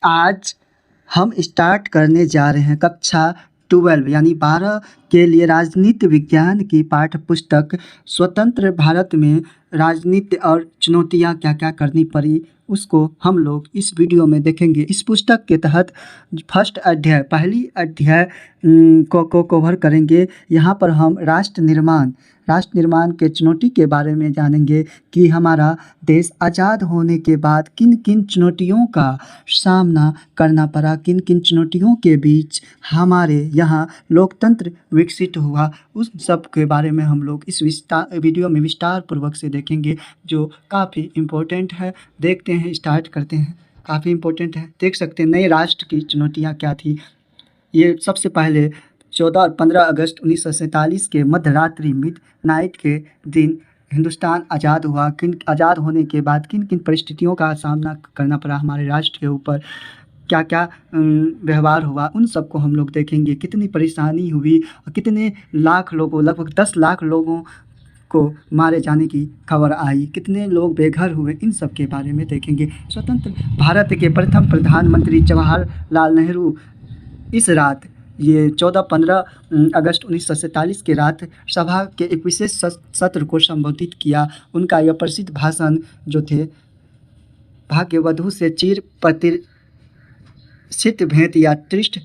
आज हम स्टार्ट करने जा रहे हैं कक्षा 12 यानी 12 के लिए राजनीति विज्ञान की पाठ्य पुस्तक। स्वतंत्र भारत में राजनीति और चुनौतियाँ क्या क्या करनी पड़ी उसको हम लोग इस वीडियो में देखेंगे। इस पुस्तक के तहत फर्स्ट अध्याय पहली अध्याय को कवर करेंगे। यहाँ पर हम राष्ट्र निर्माण के चुनौती के बारे में जानेंगे कि हमारा देश आज़ाद होने के बाद किन किन चुनौतियों का सामना करना पड़ा, किन किन चुनौतियों के बीच हमारे यहाँ लोकतंत्र विकसित हुआ, उस सब के बारे में हम लोग इस वीडियो में विस्तार पूर्वक से देखेंगे, जो काफ़ी इम्पोर्टेंट है। देखते हैं, स्टार्ट करते हैं। काफ़ी इम्पोर्टेंट है, देख सकते हैं नए राष्ट्र की चुनौतियाँ क्या थी। ये सबसे पहले 14 और 15 अगस्त 1947 के मध्यरात्रि मिडनाइट के दिन हिंदुस्तान आज़ाद हुआ। आज़ाद होने के बाद किन किन परिस्थितियों का सामना करना पड़ा हमारे राष्ट्र के ऊपर, क्या क्या व्यवहार हुआ, उन सबको हम लोग देखेंगे। कितनी परेशानी हुई और कितने लाख लोगों, लगभग 10 लाख लोगों को मारे जाने की खबर आई, कितने लोग बेघर हुए, इन सब के बारे में देखेंगे। स्वतंत्र भारत के प्रथम प्रधानमंत्री जवाहरलाल नेहरू इस रात, ये 14-15 अगस्त 1947 की रात सभा के एक विशेष सत्र को संबोधित किया। उनका यह प्रसिद्ध भाषण जो थे, भाग्यवधू से चिर प्रतिष्ठित भेंट या ट्रिस्ट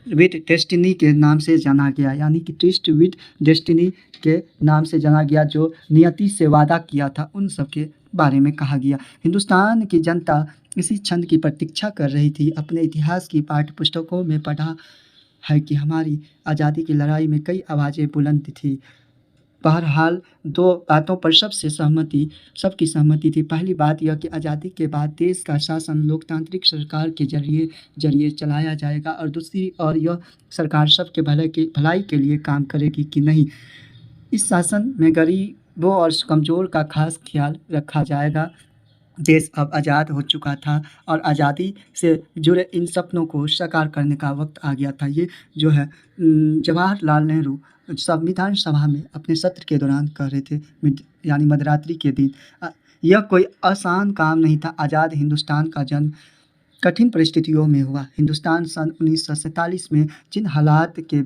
विद डेस्टिनी के नाम से जाना गया, यानी कि ट्रिस्ट विद डेस्टिनी के नाम से जाना गया, जो नियति से वादा किया था, उन सब के बारे में कहा गया। हिंदुस्तान की जनता इसी क्षण की प्रतीक्षा कर रही थी। अपने इतिहास की पाठ्य पुस्तकों में पढ़ा है कि हमारी आज़ादी की लड़ाई में कई आवाज़ें बुलंद थी। बहरहाल 2 बातों पर सबकी सहमति थी। पहली बात यह कि आज़ादी के बाद देश का शासन लोकतांत्रिक सरकार के जरिए चलाया जाएगा, और दूसरी और यह सरकार सबके भलाई के लिए काम करेगी कि नहीं। इस शासन में गरीबों और कमज़ोर का खास ख्याल रखा जाएगा। देश अब आज़ाद हो चुका था और आज़ादी से जुड़े इन सपनों को साकार करने का वक्त आ गया था। ये जो है जवाहरलाल नेहरू संविधान सभा में अपने सत्र के दौरान कह रहे थे, यानी मध्यरात्रि के दिन। यह कोई आसान काम नहीं था। आज़ाद हिंदुस्तान का जन्म कठिन परिस्थितियों में हुआ। हिंदुस्तान सन 1947 में जिन हालातों के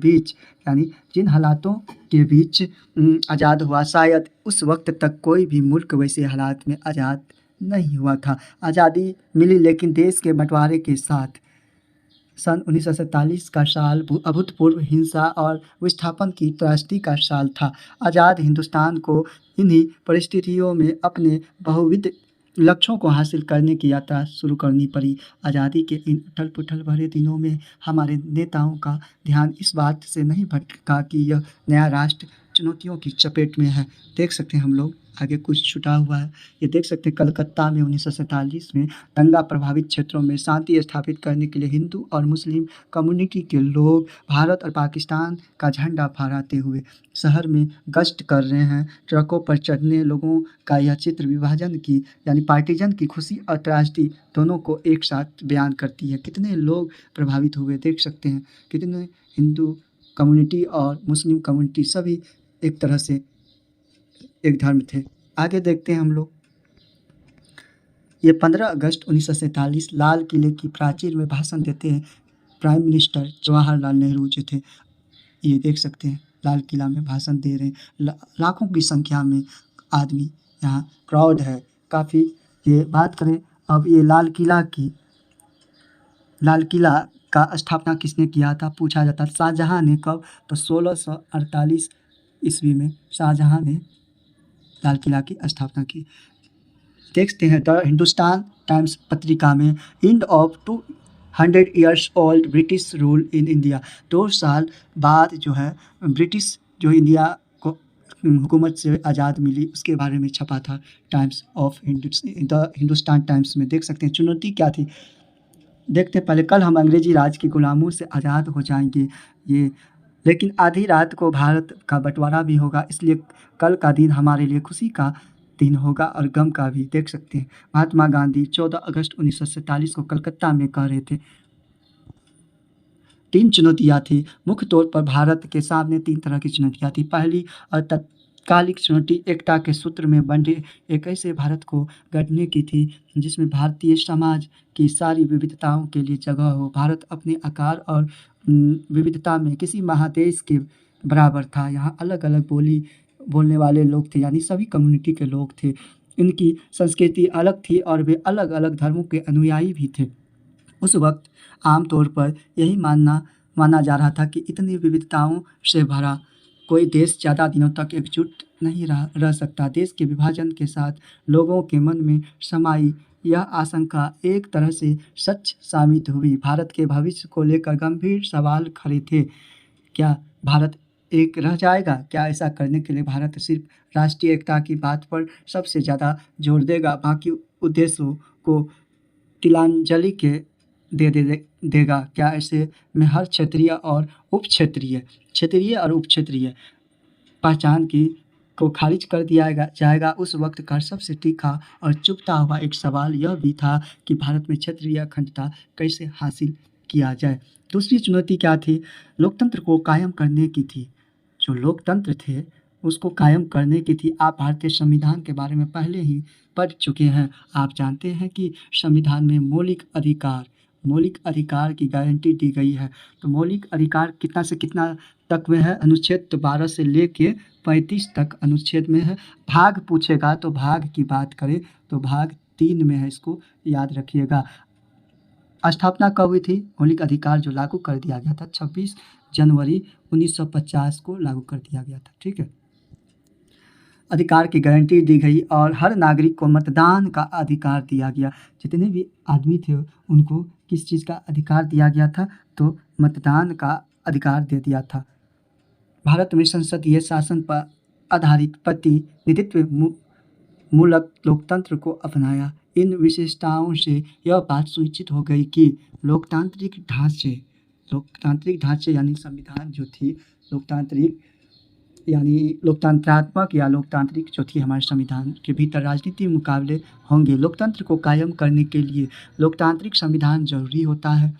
बीच आज़ाद हुआ, शायद उस वक्त तक कोई भी मुल्क वैसे हालात में आज़ाद नहीं हुआ था। आज़ादी मिली, लेकिन देश के बंटवारे के साथ। सन 1947 का साल अभूतपूर्व हिंसा और विस्थापन की त्रासदी का साल था। आज़ाद हिंदुस्तान को इन्हीं परिस्थितियों में अपने बहुविध लक्ष्यों को हासिल करने की यात्रा शुरू करनी पड़ी। आज़ादी के इन उथल-पुथल भरे दिनों में हमारे नेताओं का ध्यान इस बात से नहीं भटका कि यह नया राष्ट्र चुनौतियों की चपेट में है। देख सकते हैं हम लोग, आगे कुछ छुटा हुआ है। ये देख सकते हैं, कलकत्ता में 1947 में दंगा प्रभावित क्षेत्रों में शांति स्थापित करने के लिए हिंदू और मुस्लिम कम्युनिटी के लोग भारत और पाकिस्तान का झंडा फहराते हुए शहर में गश्त कर रहे हैं। ट्रकों पर चढ़ने लोगों का यह चित्र विभाजन की, यानी पार्टीजन की खुशी और त्रासदी दोनों को एक साथ बयान करती है। कितने लोग प्रभावित हुए, देख सकते हैं। कितने हिंदू कम्युनिटी और मुस्लिम कम्युनिटी सभी एक तरह से एक धर्म थे। आगे देखते हैं हम लोग। ये 15 अगस्त 1947 लाल किले की प्राचीर में भाषण देते हैं प्राइम मिनिस्टर जवाहरलाल नेहरू जो थे। ये देख सकते हैं, लाल किला में भाषण दे रहे हैं। लाखों की संख्या में आदमी यहाँ क्राउड है काफ़ी। ये बात करें अब, ये लाल किला का स्थापना किसने किया था पूछा जाता है। शाहजहाँ ने। कब? तो 1648 ईस्वी में शाहजहाँ ने लाल किला की स्थापना की। देखते हैं द हिंदुस्तान टाइम्स पत्रिका में, end of 200 years old British rule in India. 2 साल बाद जो है ब्रिटिश जो इंडिया को हुकूमत से आज़ाद मिली, उसके बारे में छपा था द हिंदुस्तान टाइम्स में। देख सकते हैं चुनौती क्या थी। देखते हैं पहले, कल हम अंग्रेजी राज के गुलामों से आज़ाद हो जाएंगे, लेकिन आधी रात को भारत का बंटवारा भी होगा, इसलिए कल का दिन हमारे लिए खुशी का दिन होगा और गम का भी। देख सकते हैं महात्मा गांधी 14 अगस्त 1947 को कलकत्ता में कह रहे थे। 3 चुनौतियाँ थी मुख्य तौर पर। भारत के सामने 3 तरह की चुनौतियाँ थी। पहली कालिक चुनौती एकता के सूत्र में बंधे एक ऐसे भारत को गढ़ने की थी जिसमें भारतीय समाज की सारी विविधताओं के लिए जगह हो। भारत अपने आकार और विविधता में किसी महादेश के बराबर था। यहाँ अलग अलग बोली बोलने वाले लोग थे, यानी सभी कम्युनिटी के लोग थे। इनकी संस्कृति अलग थी और वे अलग अलग धर्मों के अनुयायी भी थे। उस वक्त आमतौर पर यही मानना माना जा रहा था कि इतनी विविधताओं से भरा कोई देश ज़्यादा दिनों तक एकजुट नहीं रह सकता। देश के विभाजन के साथ लोगों के मन में समाई यह आशंका एक तरह से सच साबित हुई। भारत के भविष्य को लेकर गंभीर सवाल खड़े थे। क्या भारत एक रह जाएगा? क्या ऐसा करने के लिए भारत सिर्फ राष्ट्रीय एकता की बात पर सबसे ज़्यादा जोर देगा, बाकी उद्देश्यों को तिलांजलि के देगा? क्या ऐसे में हर क्षेत्रीय और उप क्षेत्रीय पहचान की को खारिज कर दिया जाएगा? उस वक्त का सबसे तीखा और चुभता हुआ एक सवाल यह भी था कि भारत में क्षेत्रीय अखंडता कैसे हासिल किया जाए। दूसरी चुनौती क्या थी? लोकतंत्र को कायम करने की थी। जो लोकतंत्र थे उसको कायम करने की थी। आप भारतीय संविधान के बारे में पहले ही पढ़ चुके हैं। आप जानते हैं कि संविधान में मौलिक अधिकार की गारंटी दी गई है। तो मौलिक अधिकार कितना से कितना तक में है? अनुच्छेद 12 से लेके 35 तक अनुच्छेद में है। भाग पूछेगा तो भाग की बात करें तो भाग 3 में है, इसको याद रखिएगा। स्थापना कब हुई थी? मौलिक अधिकार जो लागू कर दिया गया था 26 जनवरी 1950 को लागू कर दिया गया था। ठीक है, अधिकार की गारंटी दी गई और हर नागरिक को मतदान का अधिकार दिया गया। जितने भी आदमी थे उनको किस चीज़ का अधिकार दिया गया था? तो मतदान का अधिकार दे दिया था। भारत में संसदीय शासन पर आधारित प्रतिनिधित्व मूलक लोकतंत्र को अपनाया। इन विशेषताओं से यह बात सुनिश्चित हो गई कि लोकतांत्रिक ढांचे यानी संविधान जो थी लोकतंत्रात्मक या लोकतांत्रिक जो थी हमारे संविधान के भीतर राजनीतिक मुकाबले होंगे। लोकतंत्र को कायम करने के लिए लोकतांत्रिक संविधान जरूरी होता है,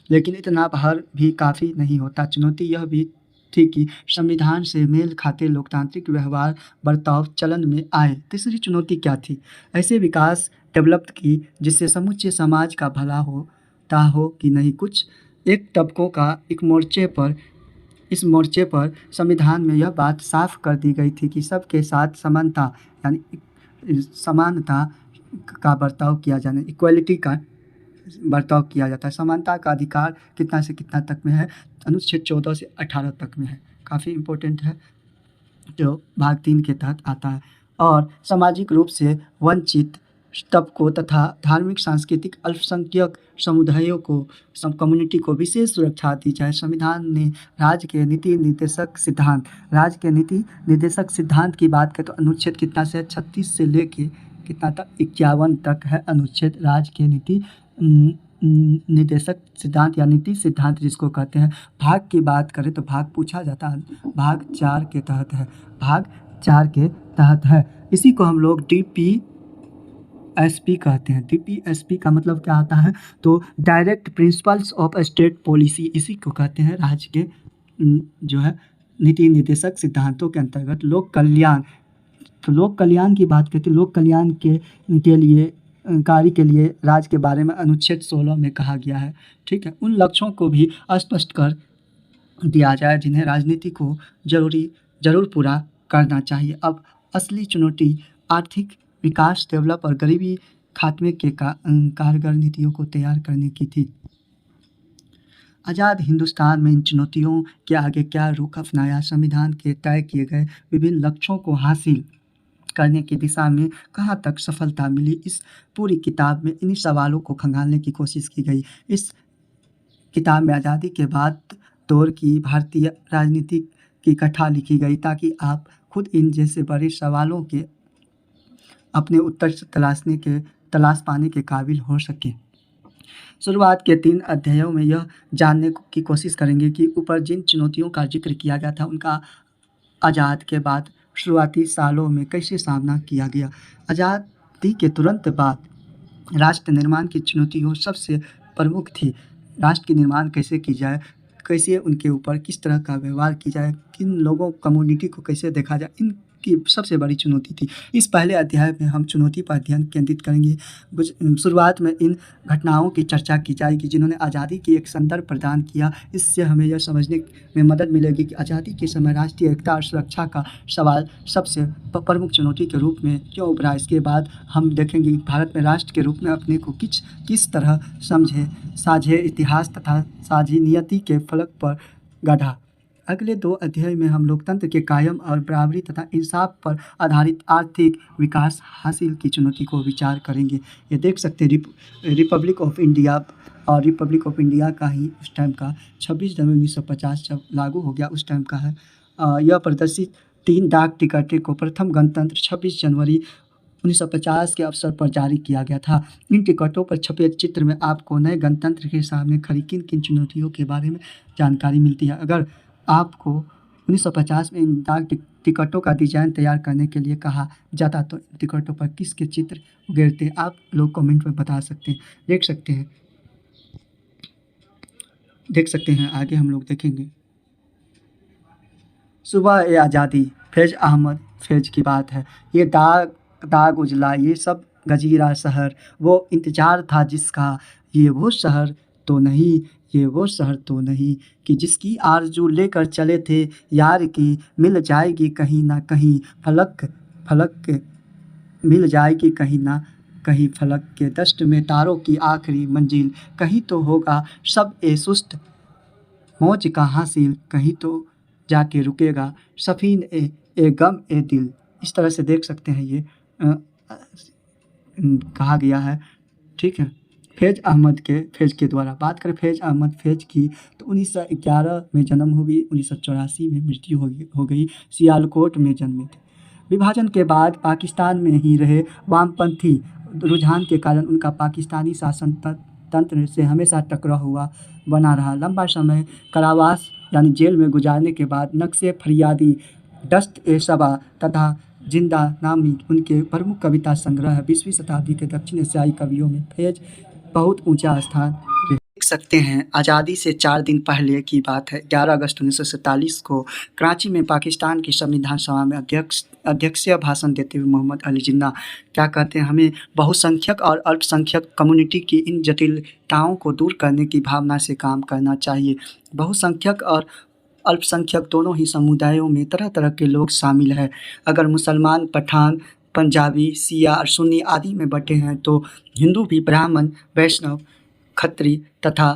लेकिन इतना भर भी काफ़ी नहीं होता। चुनौती यह भी थी कि संविधान से मेल खाते लोकतांत्रिक व्यवहार बर्ताव चलन में आए। तीसरी चुनौती क्या थी? ऐसे विकास डेवलप की जिससे समूचे समाज का भला होता हो कि नहीं। कुछ एक तबकों का इस मोर्चे पर संविधान में यह बात साफ कर दी गई थी कि सबके साथ समानता यानी समानता का बर्ताव किया जाना, इक्वलिटी का बर्ताव किया जाता है। समानता का अधिकार कितना से कितना तक में है? अनुच्छेद 14 से 18 तक में है। काफ़ी इम्पोर्टेंट है, जो भाग 3 के तहत आता है। और सामाजिक रूप से वंचित तबकों तथा धार्मिक सांस्कृतिक अल्पसंख्यक समुदायों को कम्युनिटी को विशेष सुरक्षा दी जाए। संविधान ने राज्य के नीति निर्देशक सिद्धांत की बात करें तो अनुच्छेद कितना से 36 से लेके कितना तक 51 तक है अनुच्छेद राज्य के नीति निर्देशक सिद्धांत या नीति सिद्धांत जिसको कहते हैं। भाग की बात करें तो भाग पूछा जाता है, भाग 4 के तहत है। इसी को हम लोग DPSP कहते हैं। DPSP का मतलब क्या आता है? तो direct principles of state policy, इसी को कहते हैं राज्य के जो है नीति निर्देशक सिद्धांतों के अंतर्गत लोक कल्याण की बात करते हैं। लोक कल्याण के लिए कार्य के लिए राज्य के बारे में अनुच्छेद 16 में कहा गया है। ठीक है, उन लक्ष्यों को भी स्पष्ट कर दिया जाए जिन्हें राजनीति को जरूर पूरा करना चाहिए। अब असली चुनौती आर्थिक विकास, डेवलप और गरीबी खात्मे के कारगर नीतियों को तैयार करने की थी। आज़ाद हिंदुस्तान में इन चुनौतियों के आगे क्या रुख अपनाया? संविधान के तय किए गए विभिन्न लक्ष्यों को हासिल करने की दिशा में कहाँ तक सफलता मिली? इस पूरी किताब में इन्हीं सवालों को खंगालने की कोशिश की गई। इस किताब में आज़ादी के बाद दौर की भारतीय राजनीति की कथा लिखी गई ताकि आप खुद इन जैसे बड़े सवालों के अपने उत्तर तलाश पाने के काबिल हो सकें। शुरुआत के 3 अध्यायों में यह जानने की कोशिश करेंगे कि ऊपर जिन चुनौतियों का जिक्र किया गया था उनका आज़ाद के बाद शुरुआती सालों में कैसे सामना किया गया। आज़ादी के तुरंत बाद राष्ट्र निर्माण की चुनौतियों सबसे प्रमुख थी। राष्ट्र की निर्माण कैसे की जाए, कैसे उनके ऊपर किस तरह का व्यवहार की जाए, किन लोगों कम्युनिटी को कैसे देखा जाए, इन की सबसे बड़ी चुनौती थी। इस पहले अध्याय में हम चुनौती पर ध्यान केंद्रित करेंगे। शुरुआत में इन घटनाओं की चर्चा की जाएगी जिन्होंने आज़ादी की एक संदर्भ प्रदान किया। इससे हमें यह समझने में मदद मिलेगी कि आज़ादी के समय राष्ट्रीय एकता और सुरक्षा का सवाल सबसे प्रमुख चुनौती के रूप में क्यों उभरा। इसके बाद हम देखेंगे कि भारत में राष्ट्र के रूप में अपने को किस तरह साझे इतिहास तथा साझी नियति के फलक पर गढ़ा। अगले 2 अध्याय में हम लोकतंत्र के कायम और बराबरी तथा इंसाफ पर आधारित आर्थिक विकास हासिल की चुनौती को विचार करेंगे। ये देख सकते हैं रिपब्लिक ऑफ इंडिया और रिपब्लिक ऑफ इंडिया का ही उस टाइम का 26 जनवरी 1950 जब लागू हो गया उस टाइम का है। यह प्रदर्शित 3 डाक टिकटें को प्रथम गणतंत्र 26 जनवरी 1950 के अवसर पर जारी किया गया था। इन टिकटों पर छपे चित्र में आपको नए गणतंत्र के सामने खड़ी किन किन चुनौतियों के बारे में जानकारी मिलती है। अगर आपको 1950 में इन डाक टिकटों का डिज़ाइन तैयार करने के लिए कहा जाता तो इन टिकटों पर किसके चित्र उकेरते आप लोग कमेंट में बता सकते हैं। देख सकते हैं आगे हम लोग देखेंगे। सुबह ए आज़ादी फैज़ अहमद फैज़ की बात है। ये दाग उजला ये सब गजीरा शहर वो इंतज़ार था जिसका, ये वो शहर तो नहीं, ये वो शहर तो नहीं कि जिसकी आरज़ू लेकर चले थे यार की, मिल जाएगी कहीं ना कहीं फलक मिल जाएगी कहीं ना कहीं फलक के दस्ट में तारों की आखिरी मंजिल, कहीं तो होगा सब ए सुस्त मौज का हासिल, कहीं तो जाके रुकेगा सफ़ीन ए गम ए दिल। इस तरह से देख सकते हैं ये कहा गया है। ठीक है, फैज़ के द्वारा बात करें फैज़ अहमद फैज़ की तो 1911 में जन्म हुई, 1984 में मृत्यु हो गई। सियालकोट में जन्मे थे। विभाजन के बाद पाकिस्तान में ही रहे। वामपंथी रुझान के कारण उनका पाकिस्तानी शासन तंत्र से हमेशा टकराव बना रहा। लंबा समय कारावास यानी जेल में गुजारने के बाद नक्शे फरियादी, दस्त ए सबा तथा जिंदा नामी उनके प्रमुख कविता संग्रह है। 20वीं शताब्दी के दक्षिण एशियाई कवियों में फैज़ बहुत ऊंचा स्थान देख सकते हैं। आज़ादी से 4 दिन पहले की बात है। 11 अगस्त 1947 को कराची में पाकिस्तान की संविधान सभा में अध्यक्षीय भाषण देते हुए मोहम्मद अली जिन्ना क्या कहते हैं, हमें बहुसंख्यक और अल्पसंख्यक कम्युनिटी की इन जटिलताओं को दूर करने की भावना से काम करना चाहिए। बहुसंख्यक और अल्पसंख्यक दोनों ही समुदायों में तरह तरह के लोग शामिल हैं। अगर मुसलमान, पठान, पंजाबी, सिया और सुन्नी आदि में बटे हैं तो हिंदू भी ब्राह्मण, वैष्णव, खत्री तथा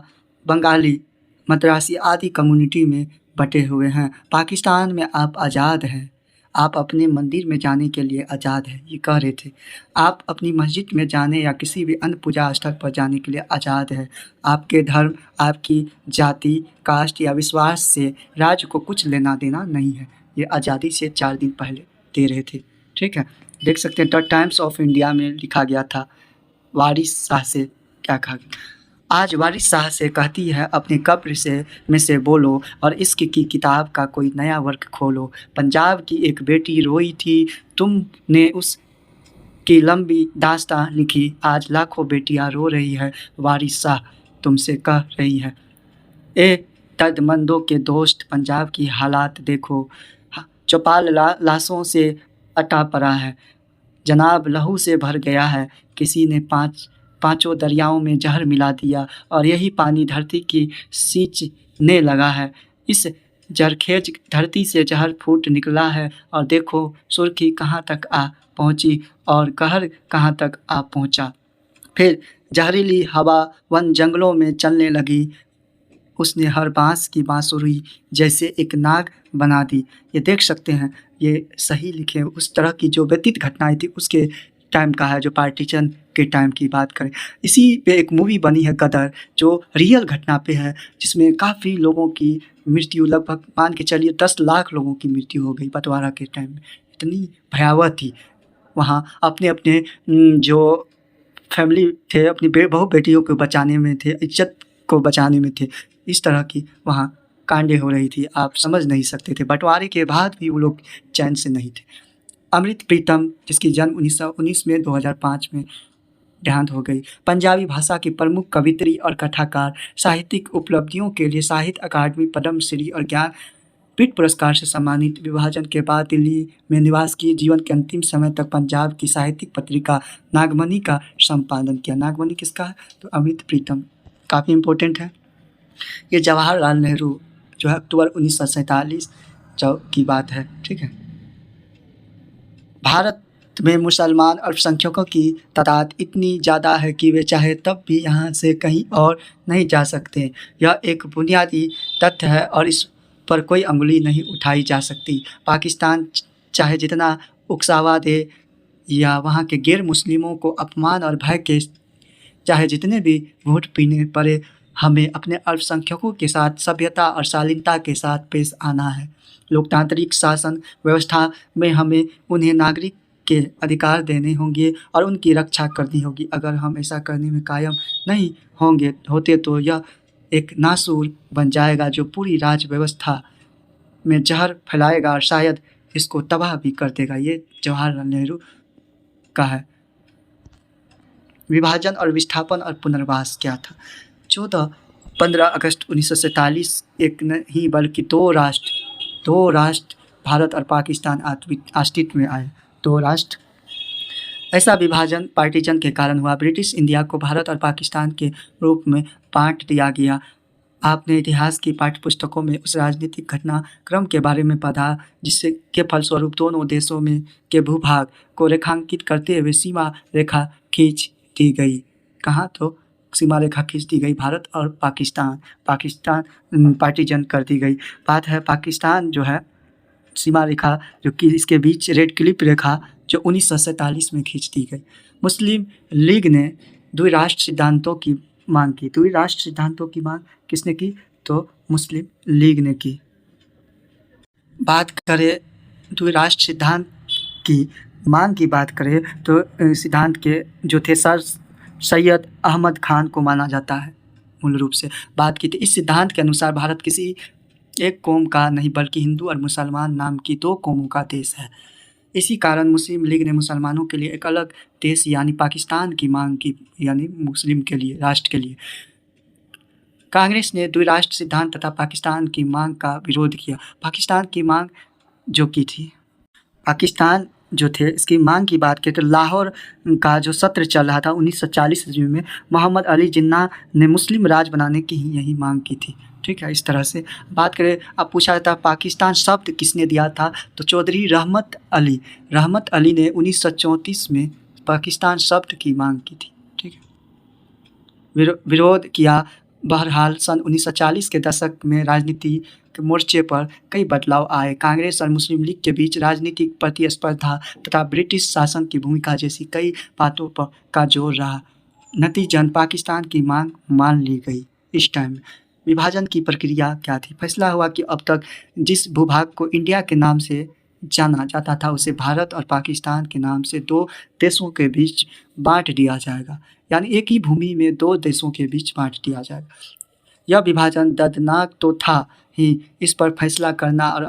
बंगाली, मद्रासी आदि कम्युनिटी में बटे हुए हैं। पाकिस्तान में आप आज़ाद हैं, आप अपने मंदिर में जाने के लिए आज़ाद हैं, ये कह रहे थे। आप अपनी मस्जिद में जाने या किसी भी अन्य पूजा स्थल पर जाने के लिए आज़ाद हैं। आपके धर्म, आपकी जाति, कास्ट या विश्वास से राज्य को कुछ लेना देना नहीं है। ये आज़ादी से 4 दिन पहले दे रहे थे। ठीक है, देख सकते हैं द टाइम्स ऑफ इंडिया में लिखा गया था। वारिस शाह से क्या कहा, आज वारिस शाह से कहती है अपनी कब्र में से बोलो और इश्क की किताब का कोई नया वर्ग खोलो। पंजाब की एक बेटी रोई थी, तुमने उसकी लंबी दास्तां लिखी, आज लाखों बेटियां रो रही है, वारिस शाह तुमसे कह रही है। ए दर्दमंदों के दोस्त, पंजाब की हालात देखो, चौपाल लाशों से अटा पड़ा है, जनाब लहू से भर गया है, किसी ने पांचों दरियाओं में जहर मिला दिया और यही पानी धरती की सींचने लगा है। इस जरखेज धरती से जहर फूट निकला है और देखो सुर्खी कहाँ तक आ पहुँची और कहर कहाँ तक आ पहुँचा। फिर जहरीली हवा वन जंगलों में चलने लगी, उसने हर बांस की बांसुरी जैसे एक नाग बना दी। ये देख सकते हैं, ये सही लिखे उस तरह की जो व्यतीत घटनाएं थी उसके टाइम का है, जो पार्टीशन के टाइम की बात करें। इसी पे एक मूवी बनी है गदर, जो रियल घटना पे है, जिसमें काफ़ी लोगों की मृत्यु, लगभग मान के चलिए 10 लाख लोगों की मृत्यु हो गई बंटवारा के टाइम में। इतनी भयावह थी। वहाँ अपने अपने जो फैमिली थे अपनी बहू बेटियों को बचाने में थे, इज्जत को बचाने में थे। इस तरह की वहाँ कांडें हो रही थी, आप समझ नहीं सकते थे। बंटवारे के बाद भी वो लोग चैन से नहीं थे। अमृत प्रीतम, जिसकी जन्म 1919 में 2005 में देहांत हो गई, पंजाबी भाषा की प्रमुख कवित्री और कथाकार, साहित्यिक उपलब्धियों के लिए साहित्य अकादमी, पद्म श्री और पिट पुरस्कार से सम्मानित। विभाजन के बाद दिल्ली में निवास किए। जीवन के अंतिम समय तक पंजाब की साहित्यिक पत्रिका नागमणि का संपादन किया। नागमणि किसका है? तो अमृत प्रीतम, काफ़ी इम्पोर्टेंट है। ये जवाहरलाल नेहरू जो है अक्टूबर 1947 की बात है, ठीक है। भारत में मुसलमान अल्पसंख्यकों की तादाद इतनी ज़्यादा है कि वे चाहे तब भी यहाँ से कहीं और नहीं जा सकते। यह एक बुनियादी तथ्य है और इस पर कोई अंगुली नहीं उठाई जा सकती। पाकिस्तान चाहे जितना उकसावा दे या वहाँ के गैर मुस्लिमों को अपमान और भय के चाहे जितने भी वोट पीने पड़े, हमें अपने अल्पसंख्यकों के साथ सभ्यता और शालीनता के साथ पेश आना है। लोकतांत्रिक शासन व्यवस्था में हमें उन्हें नागरिक के अधिकार देने होंगे और उनकी रक्षा करनी होगी। अगर हम ऐसा करने में कायम नहीं होते तो यह एक नासूर बन जाएगा जो पूरी राज्य व्यवस्था में जहर फैलाएगा और शायद इसको तबाह भी कर देगा। ये जवाहरलाल नेहरू का है। विभाजन और विस्थापन और पुनर्वास क्या था? 15 अगस्त 1947 एक नहीं बल्कि दो राष्ट्र भारत और पाकिस्तान अस्तित्व में आए। दो राष्ट्र, ऐसा विभाजन पार्टीशन के कारण हुआ। ब्रिटिश इंडिया को भारत और पाकिस्तान के रूप में बांट दिया गया। आपने इतिहास की पाठ्यपुस्तकों में उस राजनीतिक घटनाक्रम के बारे में पढ़ा जिससे के फलस्वरूप दोनों देशों में के भूभाग को रेखांकित करते हुए सीमा रेखा खींच दी गई। कहाँ? तो सीमा रेखा खींच दी गई। भारत और पाकिस्तान पार्टीशन कर दी गई। बात है पाकिस्तान जो है सीमा रेखा जो कि इसके बीच रेड क्लिप रेखा जो 1947 में खींच दी गई। मुस्लिम लीग ने द्विराष्ट्र सिद्धांतों की मांग की। द्विराष्ट्र सिद्धांतों की मांग किसने की? तो मुस्लिम लीग ने की। बात करें द्विराष्ट्र सिद्धांत की मांग की बात करें तो सिद्धांत के जो थे सर सैयद अहमद खान को माना जाता है मूल रूप से। बात की थी इस सिद्धांत के अनुसार भारत किसी एक कौम का नहीं बल्कि हिंदू और मुसलमान नाम की दो कौमों का देश है। इसी कारण मुस्लिम लीग ने मुसलमानों के लिए एक अलग देश यानी पाकिस्तान की मांग की, यानी मुस्लिम के लिए राष्ट्र के लिए। कांग्रेस ने द्विराष्ट्र सिद्धांत तथा पाकिस्तान की मांग का विरोध किया। पाकिस्तान की मांग जो की थी, पाकिस्तान जो थे इसकी मांग की बात करें तो लाहौर का जो सत्र चल रहा था 1940 ईस्वी में मोहम्मद अली जिन्ना ने मुस्लिम राज बनाने की ही यही मांग की थी, ठीक है। इस तरह से बात करें, अब पूछा जाता है पाकिस्तान शब्द किसने दिया था? तो चौधरी रहमत अली ने 1934 में पाकिस्तान शब्द की मांग की थी, ठीक है। विरोध किया। बहरहाल सन 1940 के दशक में राजनीति के मोर्चे पर कई बदलाव आए। कांग्रेस और मुस्लिम लीग के बीच राजनीतिक प्रतिस्पर्धा तथा ब्रिटिश शासन की भूमिका जैसी कई बातों पर का जोर रहा। नतीजतन पाकिस्तान की मांग मान ली गई। इस टाइम विभाजन की प्रक्रिया क्या थी? फैसला हुआ कि अब तक जिस भूभाग को इंडिया के नाम से जाना जाता था उसे भारत और पाकिस्तान के नाम से दो देशों के बीच बांट दिया जाएगा, यानी एक ही भूमि में दो देशों के बीच बांट दिया जाएगा। यह विभाजन दर्दनाक तो था ही, इस पर फैसला करना और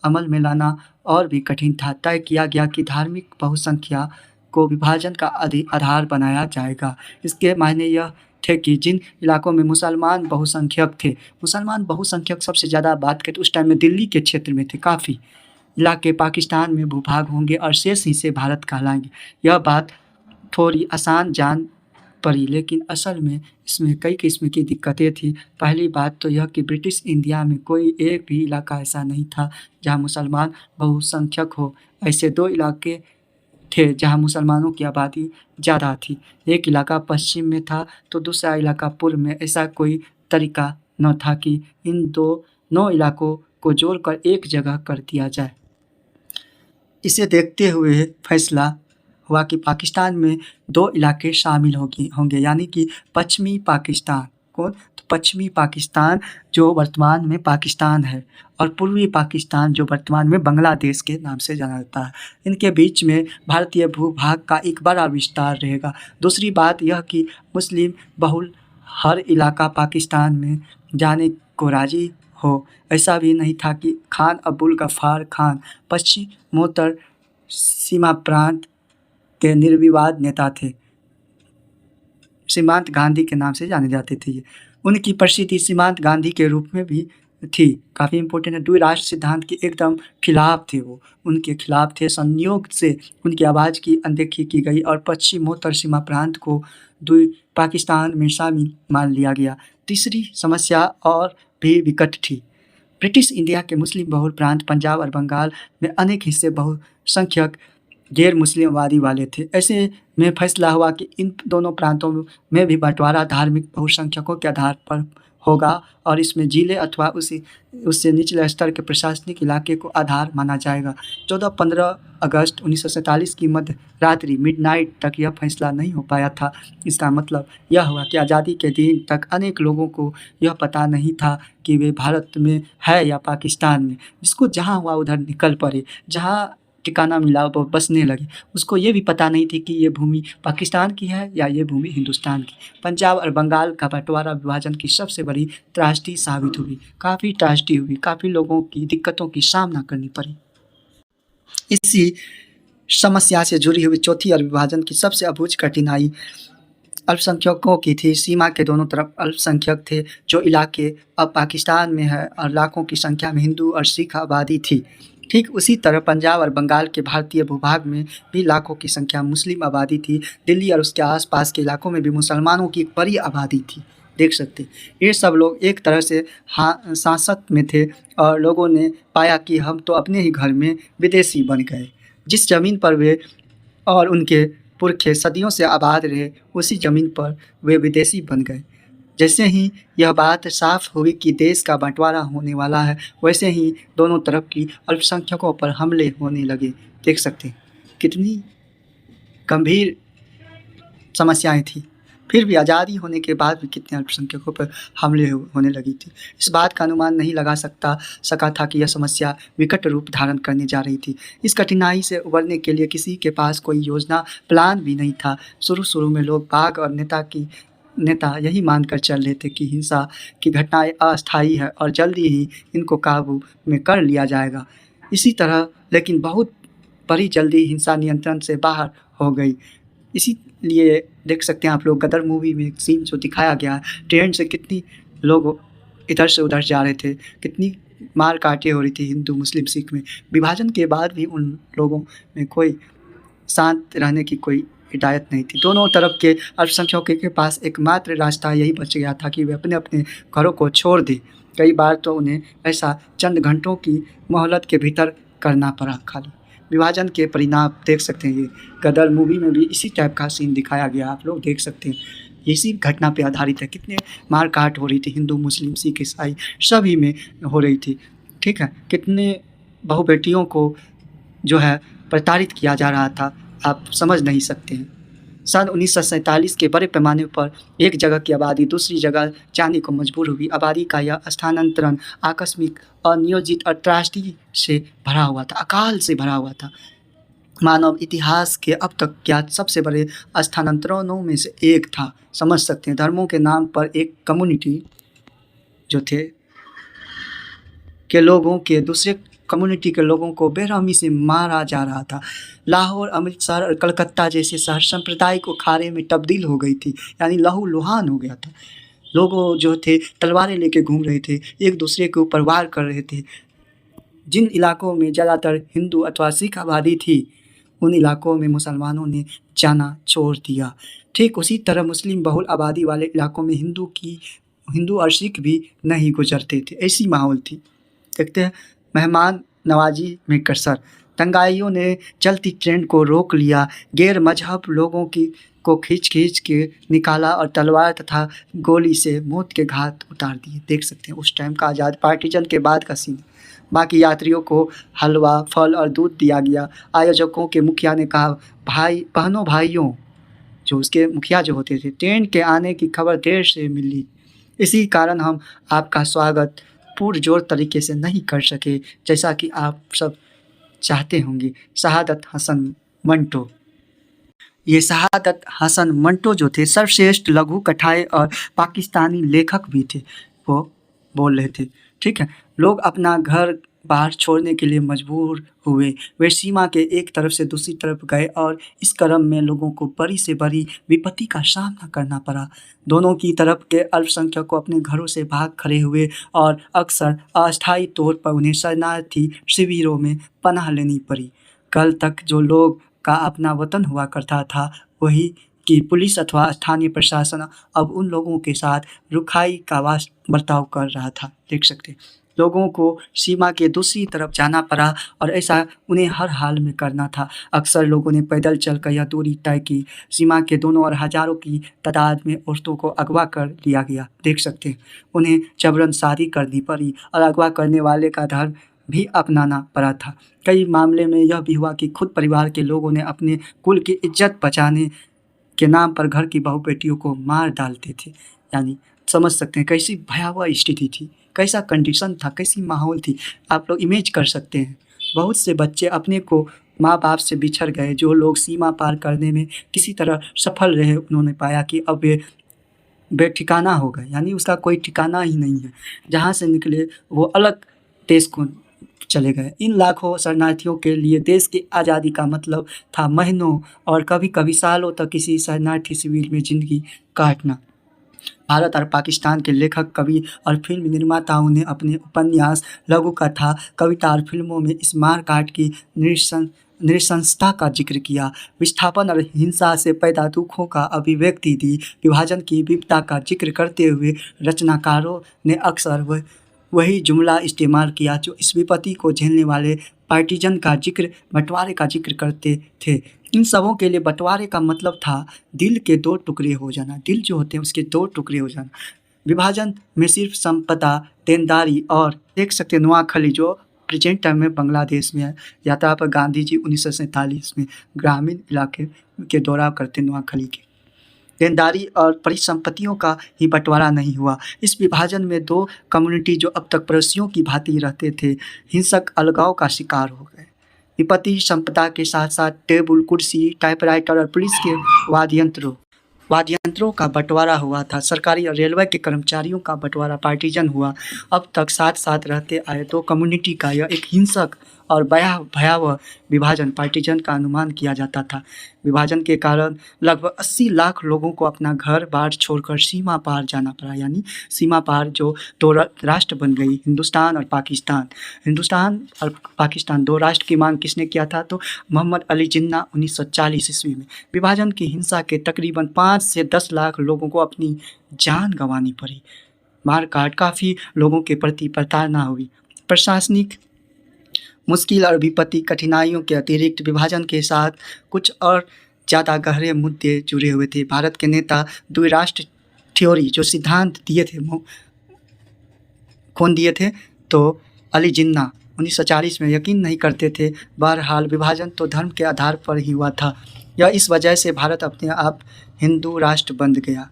अमल में लाना और भी कठिन था। तय किया गया कि धार्मिक बहुसंख्या को विभाजन का आधार बनाया जाएगा। इसके मायने यह थे कि जिन इलाकों में मुसलमान बहुसंख्यक थे, मुसलमान बहुसंख्यक सबसे ज़्यादा बात करें तो उस टाइम में दिल्ली के क्षेत्र में थे, काफ़ी इलाके पाकिस्तान में भूभाग होंगे और शेष हिस्से भारत कहलाएंगे। यह बात थोड़ी आसान जान पड़ी, लेकिन असल में इसमें कई किस्म की दिक्कतें थी। पहली बात तो यह कि ब्रिटिश इंडिया में कोई एक भी इलाका ऐसा नहीं था जहाँ मुसलमान बहुसंख्यक हो। ऐसे दो इलाके थे जहाँ मुसलमानों की आबादी ज़्यादा थी। एक इलाका पश्चिम में था तो दूसरा इलाका पूर्व में। ऐसा कोई तरीका न था कि इन दोनों इलाकों को जोड़कर एक जगह कर दिया जाए। इसे देखते हुए फैसला हुआ कि पाकिस्तान में दो इलाके शामिल होंगे, यानी कि पश्चिमी पाकिस्तान। कौन? तो पश्चिमी पाकिस्तान जो वर्तमान में पाकिस्तान है और पूर्वी पाकिस्तान जो वर्तमान में बांग्लादेश के नाम से जाना जाता है। इनके बीच में भारतीय भूभाग का एक बड़ा विस्तार रहेगा। दूसरी बात यह कि मुस्लिम बहुल हर इलाका पाकिस्तान में जाने को राजी हो, ऐसा भी नहीं था कि खान अब्दुल गफ्फार खान पश्चिमोत्तर सीमा प्रांत के निर्विवाद नेता थे। सीमांत गांधी के नाम से जाने जाते थे ये। उनकी प्रसिद्धि सीमांत गांधी के रूप में भी थी, काफ़ी इम्पोर्टेंट है। द्विराष्ट्र सिद्धांत के एकदम खिलाफ थे वो, उनके खिलाफ थे। संयोग से उनकी आवाज़ की अनदेखी की गई और पश्चिमोत्तर सीमा प्रांत को द्वि पाकिस्तान में शामिल मान लिया गया। तीसरी समस्या और भी विकट थी। ब्रिटिश इंडिया के मुस्लिम बहुल प्रांत पंजाब और बंगाल में अनेक हिस्से बहुसंख्यक गैर मुस्लिम आबादी वाले थे। ऐसे में फैसला हुआ कि इन दोनों प्रांतों में भी बंटवारा धार्मिक बहुसंख्यकों के आधार पर होगा और इसमें जिले अथवा उससे निचले स्तर के प्रशासनिक इलाके को आधार माना जाएगा। 14-15 अगस्त 1947 की मध्य रात्रि मिडनाइट तक यह फैसला नहीं हो पाया था। इसका मतलब यह हुआ कि आज़ादी के दिन तक अनेक लोगों को यह पता नहीं था कि वे भारत में है या पाकिस्तान में। जिसको जहाँ हुआ उधर निकल पड़े, जहाँ ठिकाना मिला वो बसने लगे। उसको ये भी पता नहीं थी कि ये भूमि पाकिस्तान की है या ये भूमि हिंदुस्तान की। पंजाब और बंगाल का बंटवारा विभाजन की सबसे बड़ी त्रासदी साबित हुई। काफ़ी त्रासदी हुई, काफ़ी लोगों की दिक्कतों की सामना करनी पड़ी। इसी समस्या से जुड़ी हुई चौथी और विभाजन की सबसे अबूझ कठिनाई अल्पसंख्यकों की थी। सीमा के दोनों तरफ अल्पसंख्यक थे। जो इलाके अब पाकिस्तान में है और लाखों की संख्या में हिंदू और सिख आबादी थी, ठीक उसी तरह पंजाब और बंगाल के भारतीय भूभाग में भी लाखों की संख्या मुस्लिम आबादी थी। दिल्ली और उसके आसपास के इलाकों में भी मुसलमानों की एक बड़ी आबादी थी। देख सकते ये सब लोग एक तरह से सांसत में थे और लोगों ने पाया कि हम तो अपने ही घर में विदेशी बन गए। जिस ज़मीन पर वे और उनके पुरखे सदियों से आबाद रहे, उसी ज़मीन पर वे विदेशी बन गए। जैसे ही यह बात साफ हुई कि देश का बंटवारा होने वाला है, वैसे ही दोनों तरफ की अल्पसंख्यकों पर हमले होने लगे। देख सकते हैं कितनी गंभीर समस्याएं थी। फिर भी आज़ादी होने के बाद भी कितने अल्पसंख्यकों पर हमले होने लगी थी। इस बात का अनुमान नहीं लगा सका था कि यह समस्या विकट रूप धारण करने जा रही थी। इस कठिनाई से उबरने के लिए किसी के पास कोई योजना प्लान भी नहीं था। शुरू में लोग बाघ और नेता यही मानकर चल रहे थे कि हिंसा की घटनाएं अस्थायी है और जल्दी ही इनको काबू में कर लिया जाएगा। इसी तरह लेकिन बहुत बड़ी जल्दी हिंसा नियंत्रण से बाहर हो गई। इसीलिए देख सकते हैं आप लोग गदर मूवी में एक सीन जो दिखाया गया है, ट्रेन से कितनी लोग इधर से उधर जा रहे थे, कितनी मार काटे हो रही थी हिंदू मुस्लिम सिख में। विभाजन के बाद भी उन लोगों में कोई शांत रहने की कोई हिदायत नहीं थी। दोनों तरफ के अल्पसंख्यकों के पास एकमात्र रास्ता यही बच गया था कि वे अपने अपने घरों को छोड़ दें। कई बार तो उन्हें ऐसा चंद घंटों की मोहलत के भीतर करना पड़ा। खाली विभाजन के परिणाम देख सकते हैं। ये गदर मूवी में भी इसी टाइप का सीन दिखाया गया, आप लोग देख सकते हैं। इसी घटना पे आधारित है। कितने मारकाट हो रही थी, हिंदू मुस्लिम सिख ईसाई सभी में हो रही थी। ठीक है, कितने बहु बेटियों को जो है प्रताड़ित किया जा रहा था, आप समझ नहीं सकते हैं। सन 1947 के बड़े पैमाने पर एक जगह की आबादी दूसरी जगह जाने को मजबूर हुई। आबादी का यह स्थानांतरण आकस्मिक, अनियोजित और त्रासदी से भरा हुआ था, अकाल से भरा हुआ था। मानव इतिहास के अब तक ज्ञात सबसे बड़े स्थानांतरणों में से एक था। समझ सकते हैं, धर्मों के नाम पर एक कम्युनिटी जो थे के लोगों के दूसरे कम्युनिटी के लोगों को बेरहमी से मारा जा रहा था। लाहौर, अमृतसर और कलकत्ता जैसे शहर सांप्रदायिक अखाड़े में तब्दील हो गई थी, यानी लहूलुहान हो गया था। लोगों जो थे तलवारें लेके घूम रहे थे, एक दूसरे के ऊपर वार कर रहे थे। जिन इलाकों में ज़्यादातर हिंदू अथवा सिख आबादी थी, उन इलाकों में मुसलमानों ने जाना छोड़ दिया। ठीक उसी तरह मुस्लिम बहुल आबादी वाले इलाकों में हिंदू और सिख भी नहीं गुजरते थे। ऐसी माहौल थी। देखते हैं मेहमान नवाजी में कसर। दंगाइयों ने चलती ट्रेन को रोक लिया, गैर मजहब लोगों को खींच के निकाला और तलवार तथा गोली से मौत के घाट उतार दिए। देख सकते हैं उस टाइम का आज़ाद पार्टीजन के बाद का सीन। बाकी यात्रियों को हलवा, फल और दूध दिया गया। आयोजकों के मुखिया ने कहा, भाइयों, जो उसके मुखिया जो होते थे, ट्रेन के आने की खबर देर से मिली, इसी कारण हम आपका स्वागत पुरजोर तरीके से नहीं कर सके जैसा कि आप सब चाहते होंगे। शहादत हसन मंटो, ये शहादत हसन मंटो जो थे सर्वश्रेष्ठ लघु कथाई और पाकिस्तानी लेखक भी थे। वो बोल रहे थे, ठीक है, लोग अपना घर बाहर छोड़ने के लिए मजबूर हुए। वे सीमा के एक तरफ से दूसरी तरफ गए और इस क्रम में लोगों को बड़ी से बड़ी विपत्ति का सामना करना पड़ा। दोनों की तरफ के अल्पसंख्यक अपने घरों से भाग खड़े हुए और अक्सर अस्थायी तौर पर उन्हें शरणार्थी शिविरों में पनाह लेनी पड़ी। कल तक जो लोग का अपना वतन हुआ करता था, वही कि पुलिस अथवा स्थानीय प्रशासन अब उन लोगों के साथ रुखाई का बर्ताव कर रहा था। देख सकते हैं, लोगों को सीमा के दूसरी तरफ जाना पड़ा और ऐसा उन्हें हर हाल में करना था। अक्सर लोगों ने पैदल चलकर यह दूरी तय की। सीमा के दोनों ओर हजारों की तादाद में औरतों को अगवा कर लिया गया। देख सकते हैं, उन्हें जबरन शादी करनी पड़ी और अगवा करने वाले का धर्म भी अपनाना पड़ा था। कई मामले में यह भी हुआ कि खुद परिवार के लोगों ने अपने कुल की इज्जत बचाने के नाम पर घर की बहू बेटियों को मार डालते थे। यानी समझ सकते हैं कैसी भयावह स्थिति थी, कैसा कंडीशन था, कैसी माहौल थी। आप लोग इमेज कर सकते हैं। बहुत से बच्चे अपने को माँ बाप से बिछड़ गए। जो लोग सीमा पार करने में किसी तरह सफल रहे, उन्होंने पाया कि अब वे बेठिकाना हो गए, यानी उसका कोई ठिकाना ही नहीं है। जहाँ से निकले वो अलग देश को चले गए। इन लाखों शरणार्थियों के लिए देश की आज़ादी का मतलब था महीनों और कभी कभी सालों तक किसी शरणार्थी शिविर में जिंदगी काटना। भारत और पाकिस्तान के लेखक, कवि और फिल्म निर्माताओं ने अपने उपन्यास, लघु कथा, कविता और फिल्मों में इस मारकाट की नृशंसता का जिक्र किया। विस्थापन और हिंसा से पैदा दुखों का अभिव्यक्ति दी। विभाजन की विपदा का जिक्र करते हुए रचनाकारों ने अक्सर वही जुमला इस्तेमाल किया जो इस विपत्ति को झेलने वाले पार्टीजन का जिक्र, बंटवारे का जिक्र करते थे। इन सबों के लिए बंटवारे का मतलब था दिल के दो टुकड़े हो जाना। दिल जो होते हैं उसके दो टुकड़े हो जाना। विभाजन में सिर्फ संपदा, देनदारी और देख सकते हैं नोआखली जो प्रेजेंट टाइम में बांग्लादेश में है। या तो आप गांधी जी 1947 में ग्रामीण इलाके के दौरा करते नोआखली के। देनदारी और परिसंपत्तियों का ही बंटवारा नहीं हुआ। इस विभाजन में दो कम्युनिटी जो अब तक पड़ोसियों की भांति रहते थे, हिंसक अलगाव का शिकार हो गए। विपत्ति संपदा के साथ साथ टेबल, कुर्सी, टाइपराइटर और पुलिस के वाद्ययंत्रों का बंटवारा हुआ था। सरकारी और रेलवे के कर्मचारियों का बंटवारा पार्टीजन हुआ। अब तक साथ साथ रहते आए दो कम्युनिटी का यह एक हिंसक और भयावह विभाजन पार्टीजन का अनुमान किया जाता था। विभाजन के कारण लगभग 80 लाख लोगों को अपना घर बार छोड़कर सीमा पार जाना पड़ा। यानी सीमा पार जो दो राष्ट्र बन गई, हिंदुस्तान और पाकिस्तान। हिंदुस्तान और पाकिस्तान दो राष्ट्र की मांग किसने किया था? तो मोहम्मद अली जिन्ना 1940 ईस्वी में। विभाजन की हिंसा के तकरीबन 5 से 10 लाख लोगों को अपनी जान गंवानी पड़ी। मारकाट, काफ़ी लोगों के प्रति प्रताड़ना हुई। प्रशासनिक मुश्किल और विपत्ति कठिनाइयों के अतिरिक्त विभाजन के साथ कुछ और ज़्यादा गहरे मुद्दे जुड़े हुए थे। भारत के नेता द्विराष्ट्र थ्योरी जो सिद्धांत दिए थे, कौन दिए थे? तो अली जिन्ना 1940 में यकीन नहीं करते थे। बहरहाल विभाजन तो धर्म के आधार पर ही हुआ था। यह इस वजह से भारत अपने आप हिंदू राष्ट्र बन गया।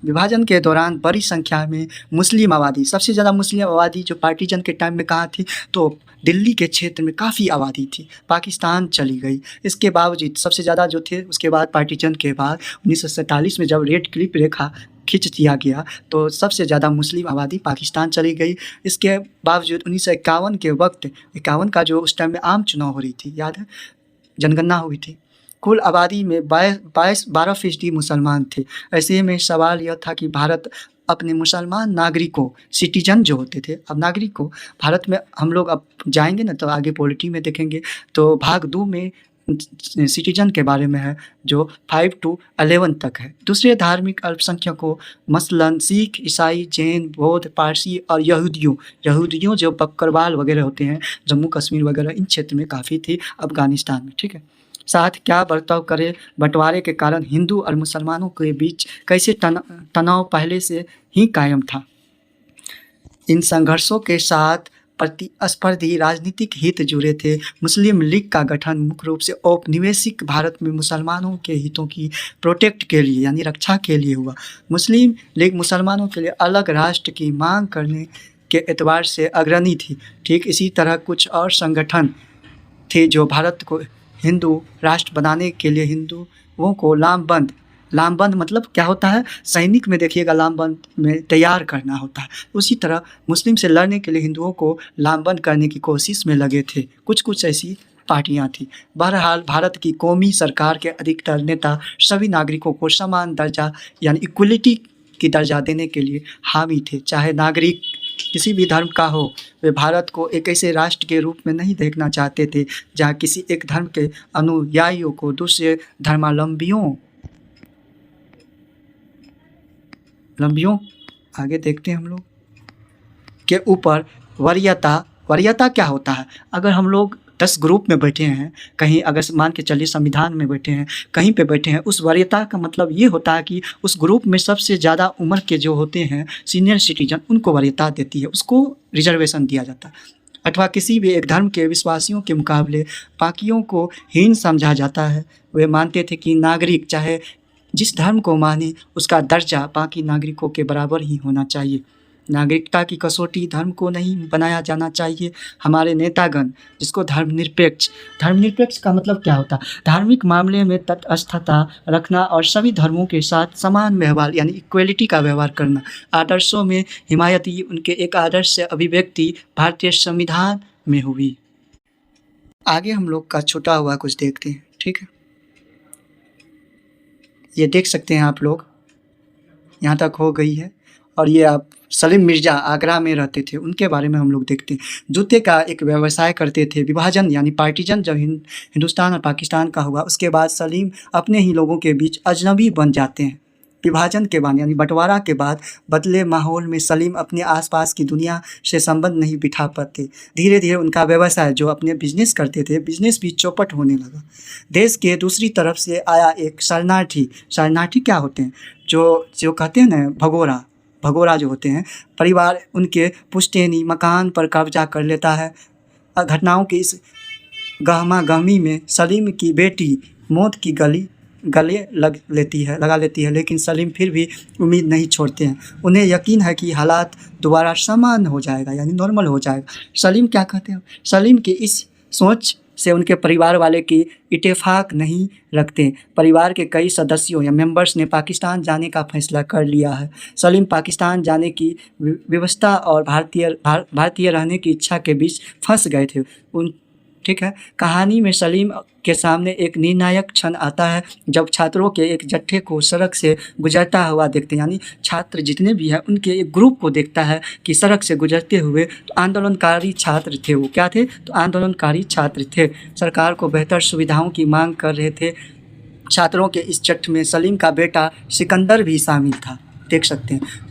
विभाजन के दौरान बड़ी संख्या में मुस्लिम आबादी, सबसे ज़्यादा मुस्लिम आबादी जो पार्टीजन के टाइम में कहाँ थी? तो दिल्ली के क्षेत्र में काफ़ी आबादी थी, पाकिस्तान चली गई। इसके बावजूद सबसे ज़्यादा जो थे, उसके बाद पार्टीजन के बाद 1947 में जब रेड क्लिप रेखा खींच दिया गया तो सबसे ज़्यादा मुस्लिम आबादी पाकिस्तान चली गई। इसके बावजूद 1951 के वक्त, 51 का जो उस टाइम में आम चुनाव हो रही थी, याद है, जनगणना हुई थी, कुल आबादी में 12% मुसलमान थे। ऐसे में सवाल यह था कि भारत अपने मुसलमान नागरिकों, सिटीजन जो होते थे, अब नागरिकों, भारत में हम लोग अब जाएंगे ना तो आगे पॉलिटी में देखेंगे तो भाग 2 में सिटीजन के बारे में है जो 5 to 11 तक है। दूसरे धार्मिक अल्पसंख्यकों मसलन सिख, ईसाई, जैन, बौद्ध, पारसी और यहूदियों जो बकरवाल वगैरह होते हैं, जम्मू कश्मीर वगैरह इन क्षेत्र में काफ़ी थी, अफगानिस्तान में। ठीक है, साथ क्या बर्ताव करे? बंटवारे के कारण हिंदू और मुसलमानों के बीच कैसे तनाव पहले से ही कायम था। इन संघर्षों के साथ प्रतिस्पर्धी राजनीतिक हित जुड़े थे। मुस्लिम लीग का गठन मुख्य रूप से औपनिवेशिक भारत में मुसलमानों के हितों की प्रोटेक्ट के लिए, यानी रक्षा के लिए हुआ। मुस्लिम लीग मुसलमानों के लिए अलग राष्ट्र की मांग करने के एतबार से अग्रणी थी। ठीक इसी तरह कुछ और संगठन थे जो भारत को हिंदू राष्ट्र बनाने के लिए हिंदुओं को लामबंद लामबंद मतलब क्या होता है, सैनिक में देखिएगा लामबंद में तैयार करना होता है। उसी तरह मुस्लिम से लड़ने के लिए हिंदुओं को लामबंद करने की कोशिश में लगे थे। कुछ कुछ ऐसी पार्टियां थी। बहरहाल भारत की कौमी सरकार के अधिकतर नेता सभी नागरिकों को समान दर्जा यानी इक्वलिटी की दर्जा देने के लिए हामी थे। चाहे नागरिक किसी भी धर्म का हो, वे भारत को एक ऐसे राष्ट्र के रूप में नहीं देखना चाहते थे जहाँ किसी एक धर्म के अनुयायियों को दूसरे धर्मावलंबियों आगे देखते हैं हम लोग के ऊपर वरीयता क्या होता है। अगर हम लोग 10 ग्रुप में बैठे हैं, कहीं अगर मान के चलिए संविधान में बैठे हैं, कहीं पे बैठे हैं, उस वरीयता का मतलब ये होता है कि उस ग्रुप में सबसे ज़्यादा उम्र के जो होते हैं सीनियर सिटीजन, उनको वरीयता देती है, उसको रिजर्वेशन दिया जाता है। अथवा किसी भी एक धर्म के विश्वासियों के मुकाबले बाकियों को हीन समझा जाता है। वे मानते थे कि नागरिक चाहे जिस धर्म को माने, उसका दर्जा बाकी नागरिकों के बराबर ही होना चाहिए। नागरिकता की कसौटी धर्म को नहीं बनाया जाना चाहिए। हमारे नेतागण जिसको धर्मनिरपेक्ष का मतलब क्या होता है, धार्मिक मामले में तटस्थता रखना और सभी धर्मों के साथ समान व्यवहार यानी इक्वलिटी का व्यवहार करना। आदर्शों में हिमायती उनके एक आदर्श से अभिव्यक्ति भारतीय संविधान में हुई। आगे हम लोग का छूटा हुआ कुछ देखते हैं, ठीक है। ये देख सकते हैं आप लोग, यहाँ तक हो गई है। और ये आप सलीम मिर्ज़ा आगरा में रहते थे, उनके बारे में हम लोग देखते हैं। जूते का एक व्यवसाय करते थे। विभाजन यानी पार्टीजन जब हिंदुस्तान और पाकिस्तान का हुआ, उसके बाद सलीम अपने ही लोगों के बीच अजनबी बन जाते हैं। विभाजन के बाद यानी बंटवारा के बाद बदले माहौल में सलीम अपने आसपास की दुनिया से संबंध नहीं बिठा पाते। धीरे धीरे उनका व्यवसाय जो अपने बिजनेस करते थे, बिजनेस भी चौपट होने लगा। देश के दूसरी तरफ से आया एक शरणार्थी क्या होते हैं, जो कहते हैं ना भगोरा जो होते हैं, परिवार उनके पुश्तैनी मकान पर कब्जा कर लेता है। घटनाओं की इस गहमा-गहमी में सलीम की बेटी मौत की गले लगा लेती है, लेकिन सलीम फिर भी उम्मीद नहीं छोड़ते हैं। उन्हें यकीन है कि हालात दोबारा सामान्य हो जाएगा यानी नॉर्मल हो जाएगा। सलीम क्या कहते हैं, सलीम की इस सोच से उनके परिवार वाले की इत्तेफाक नहीं रखते। परिवार के कई सदस्यों या मेंबर्स ने पाकिस्तान जाने का फैसला कर लिया है। सलीम पाकिस्तान जाने की व्यवस्था और भारतीय रहने की इच्छा के बीच फंस गए थे। ठीक है। कहानी में सलीम के सामने एक निर्णायक क्षण आता है जब छात्रों के एक जत्थे को सड़क से गुजरता हुआ देखते हैं, यानी छात्र जितने भी हैं उनके एक ग्रुप को देखता है कि सड़क से गुजरते हुए। तो आंदोलनकारी छात्र थे, वो क्या थे, तो आंदोलनकारी छात्र थे। सरकार को बेहतर सुविधाओं की मांग कर रहे थे। छात्रों के इस जत्थे में सलीम का बेटा सिकंदर भी शामिल था, देख सकते हैं।